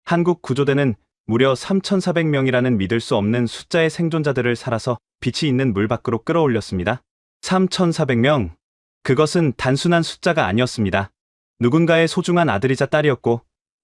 한국 구조대는 무려 3,400명이라는 믿을 수 없는 숫자의 생존자들을 살아서 빛이 있는 물 밖으로 끌어올렸습니다. 3,400명. 그것은 단순한 숫자가 아니었습니다. 누군가의 소중한 아들이자 딸이었고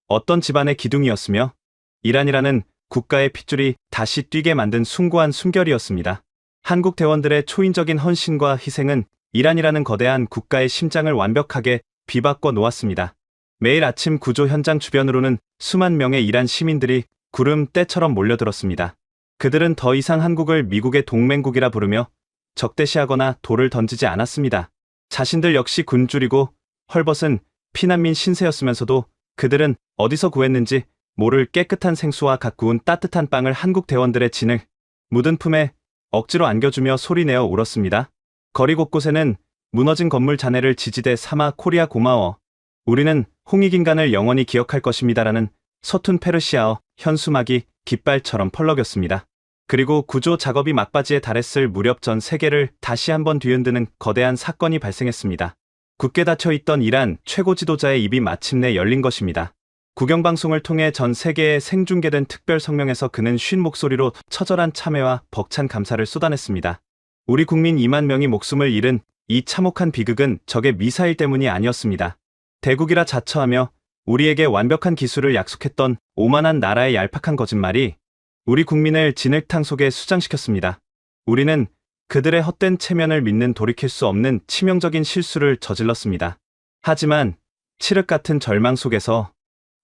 어떤 집안의 기둥이었으며 이란이라는 국가의 핏줄이 다시 뛰게 만든 숭고한 숨결이었습니다. 한국 대원들의 초인적인 헌신과 희생은 이란이라는 거대한 국가의 심장을 완벽하게 비바꿔 놓았습니다. 매일 아침 구조 현장 주변으로는 수만 명의 이란 시민들이 구름 떼처럼 몰려들었습니다. 그들은 더 이상 한국을 미국의 동맹국이라 부르며 적대시하거나 돌을 던지지 않았습니다. 자신들 역시 굶주리고 헐벗은 피난민 신세였으면서도 그들은 어디서 구했는지 모를 깨끗한 생수와 갓 구운 따뜻한 빵을 한국 대원들의 진흙 묻은 품에 억지로 안겨주며 소리내어 울었습니다. 거리 곳곳에는 무너진 건물 잔해를 지지대 삼아 코리아 고마워. 우리는 홍익인간을 영원히 기억할 것입니다라는 서툰 페르시아어 현수막이 깃발처럼 펄럭였습니다. 그리고 구조 작업이 막바지에 달했을 무렵 전 세계를 다시 한번 뒤흔드는 거대한 사건이 발생했습니다. 굳게 닫혀있던 이란 최고 지도자의 입이 마침내 열린 것입니다. 국영방송을 통해 전 세계에 생중계된 특별 성명에서 그는 쉰 목소리로 처절한 참회와 벅찬 감사를 쏟아냈습니다. 우리 국민 2만 명이 목숨을 잃은 이 참혹한 비극은 적의 미사일 때문이 아니었습니다. 대국이라 자처하며 우리에게 완벽한 기술을 약속했던 오만한 나라의 얄팍한 거짓말이 우리 국민을 진흙탕 속에 수장시켰습니다. 우리는 그들의 헛된 체면을 믿는 돌이킬 수 없는 치명적인 실수를 저질렀습니다. 하지만 칠흑 같은 절망 속에서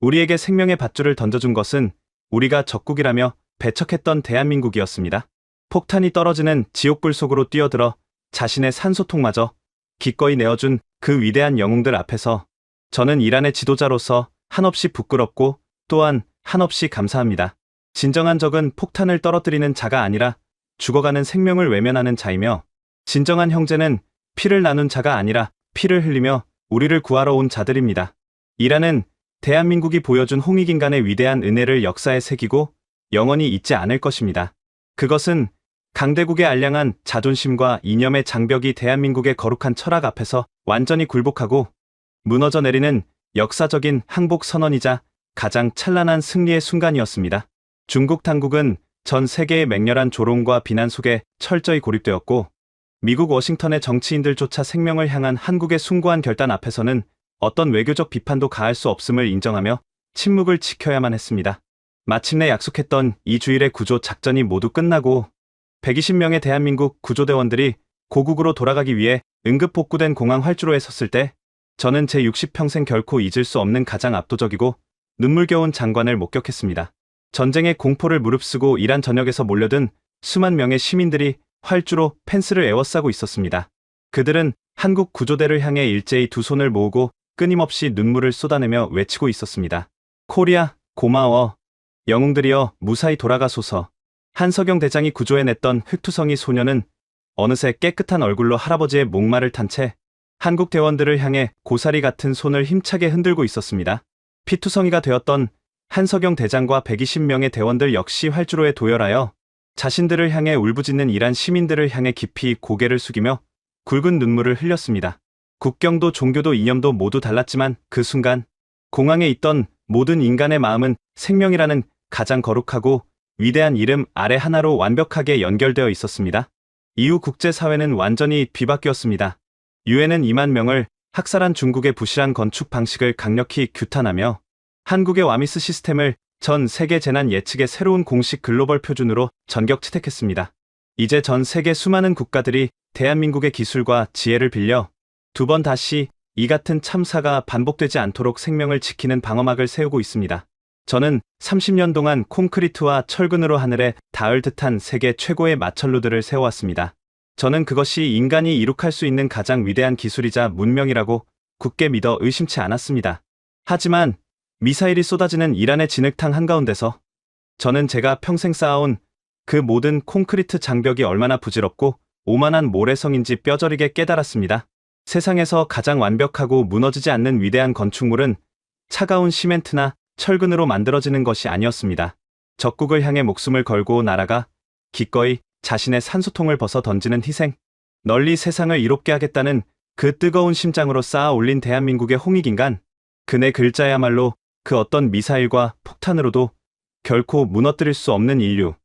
우리에게 생명의 밧줄을 던져준 것은 우리가 적국이라며 배척했던 대한민국이었습니다. 폭탄이 떨어지는 지옥불 속으로 뛰어들어 자신의 산소통마저 기꺼이 내어준 그 위대한 영웅들 앞에서 저는 이란의 지도자로서 한없이 부끄럽고 또한 한없이 감사합니다. 진정한 적은 폭탄을 떨어뜨리는 자가 아니라 죽어가는 생명을 외면하는 자이며, 진정한 형제는 피를 나눈 자가 아니라 피를 흘리며 우리를 구하러 온 자들입니다. 이란은 대한민국이 보여준 홍익인간의 위대한 은혜를 역사에 새기고 영원히 잊지 않을 것입니다. 그것은 강대국의 알량한 자존심과 이념의 장벽이 대한민국의 거룩한 철학 앞에서 완전히 굴복하고 무너져 내리는 역사적인 항복 선언이자 가장 찬란한 승리의 순간이었습니다. 중국 당국은 전 세계의 맹렬한 조롱과 비난 속에 철저히 고립되었고, 미국 워싱턴의 정치인들조차 생명을 향한 한국의 숭고한 결단 앞에서는 어떤 외교적 비판도 가할 수 없음을 인정하며 침묵을 지켜야만 했습니다. 마침내 약속했던 이 주일의 구조 작전이 모두 끝나고 120명의 대한민국 구조대원들이 고국으로 돌아가기 위해 응급 복구된 공항 활주로에 섰을 때 저는 제 60평생 결코 잊을 수 없는 가장 압도적이고 눈물겨운 장관을 목격했습니다. 전쟁의 공포를 무릅쓰고 이란 전역에서 몰려든 수만 명의 시민들이 활주로 펜스를 에워싸고 있었습니다. 그들은 한국 구조대를 향해 일제히 두 손을 모으고 끊임없이 눈물을 쏟아내며 외치고 있었습니다. 코리아, 고마워. 영웅들이여 무사히 돌아가소서. 한석영 대장이 구조해냈던 흑투성이 소녀는 어느새 깨끗한 얼굴로 할아버지의 목마를 탄 채 한국 대원들을 향해 고사리 같은 손을 힘차게 흔들고 있었습니다. 피투성이가 되었던 한석영 대장과 120명의 대원들 역시 활주로에 도열하여 자신들을 향해 울부짖는 이란 시민들을 향해 깊이 고개를 숙이며 굵은 눈물을 흘렸습니다. 국경도 종교도 이념도 모두 달랐지만 그 순간 공항에 있던 모든 인간의 마음은 생명이라는 가장 거룩하고 위대한 이름 아래 하나로 완벽하게 연결되어 있었습니다. 이후 국제사회는 완전히 뒤바뀌었습니다. 유엔은 2만 명을 학살한 중국의 부실한 건축 방식을 강력히 규탄하며 한국의 와미스 시스템을 전 세계 재난 예측의 새로운 공식 글로벌 표준으로 전격 채택했습니다. 이제 전 세계 수많은 국가들이 대한민국의 기술과 지혜를 빌려 두 번 다시 이 같은 참사가 반복되지 않도록 생명을 지키는 방어막을 세우고 있습니다. 저는 30년 동안 콘크리트와 철근으로 하늘에 닿을 듯한 세계 최고의 마천루들을 세워왔습니다. 저는 그것이 인간이 이룩할 수 있는 가장 위대한 기술이자 문명이라고 굳게 믿어 의심치 않았습니다. 하지만 미사일이 쏟아지는 이란의 진흙탕 한가운데서 저는 제가 평생 쌓아온 그 모든 콘크리트 장벽이 얼마나 부질없고 오만한 모래성인지 뼈저리게 깨달았습니다. 세상에서 가장 완벽하고 무너지지 않는 위대한 건축물은 차가운 시멘트나 철근으로 만들어지는 것이 아니었습니다. 적국을 향해 목숨을 걸고 나라가 기꺼이 자신의 산소통을 벗어 던지는 희생, 널리 세상을 이롭게 하겠다는 그 뜨거운 심장으로 쌓아 올린 대한민국의 홍익인간, 그네 글자야말로 그 어떤 미사일과 폭탄으로도 결코 무너뜨릴 수 없는 인류,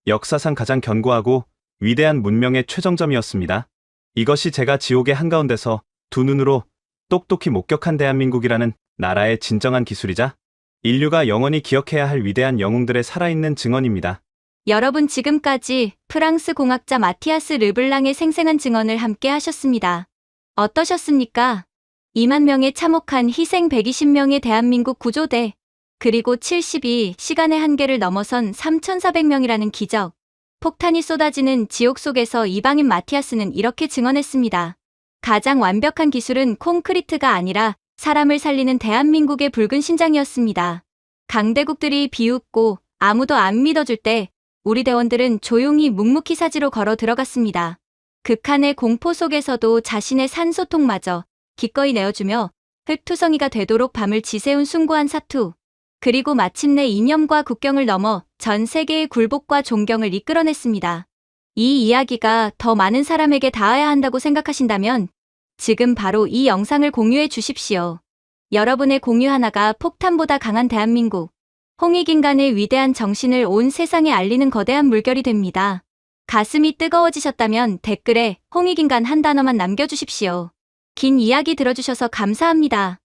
역사상 가장 견고하고 위대한 문명의 최정점이었습니다. 이것이 제가 지옥의 한가운데서 두 눈으로 똑똑히 목격한 대한민국이라는 나라의 진정한 기술이자 인류가 영원히 기억해야 할 위대한 영웅들의 살아있는 증언입니다. 여러분 지금까지 프랑스 공학자 마티아스 르블랑의 생생한 증언을 함께 하셨습니다. 어떠셨습니까? 2만 명의 참혹한 희생 120명의 대한민국 구조대, 그리고 72시간의 한계를 넘어선 3,400명이라는 기적. 폭탄이 쏟아지는 지옥 속에서 이방인 마티아스는 이렇게 증언했습니다. 가장 완벽한 기술은 콘크리트가 아니라 사람을 살리는 대한민국의 붉은 심장이었습니다. 강대국들이 비웃고 아무도 안 믿어줄 때 우리 대원들은 조용히 묵묵히 사지로 걸어 들어갔습니다. 극한의 공포 속에서도 자신의 산소통마저 기꺼이 내어주며 흙투성이가 되도록 밤을 지새운 숭고한 사투. 그리고 마침내 이념과 국경을 넘어 전 세계의 굴복과 존경을 이끌어냈습니다. 이 이야기가 더 많은 사람에게 닿아야 한다고 생각하신다면 지금 바로 이 영상을 공유해 주십시오. 여러분의 공유 하나가 폭탄보다 강한 대한민국, 홍익인간의 위대한 정신을 온 세상에 알리는 거대한 물결이 됩니다. 가슴이 뜨거워지셨다면 댓글에 홍익인간 한 단어만 남겨주십시오. 긴 이야기 들어주셔서 감사합니다.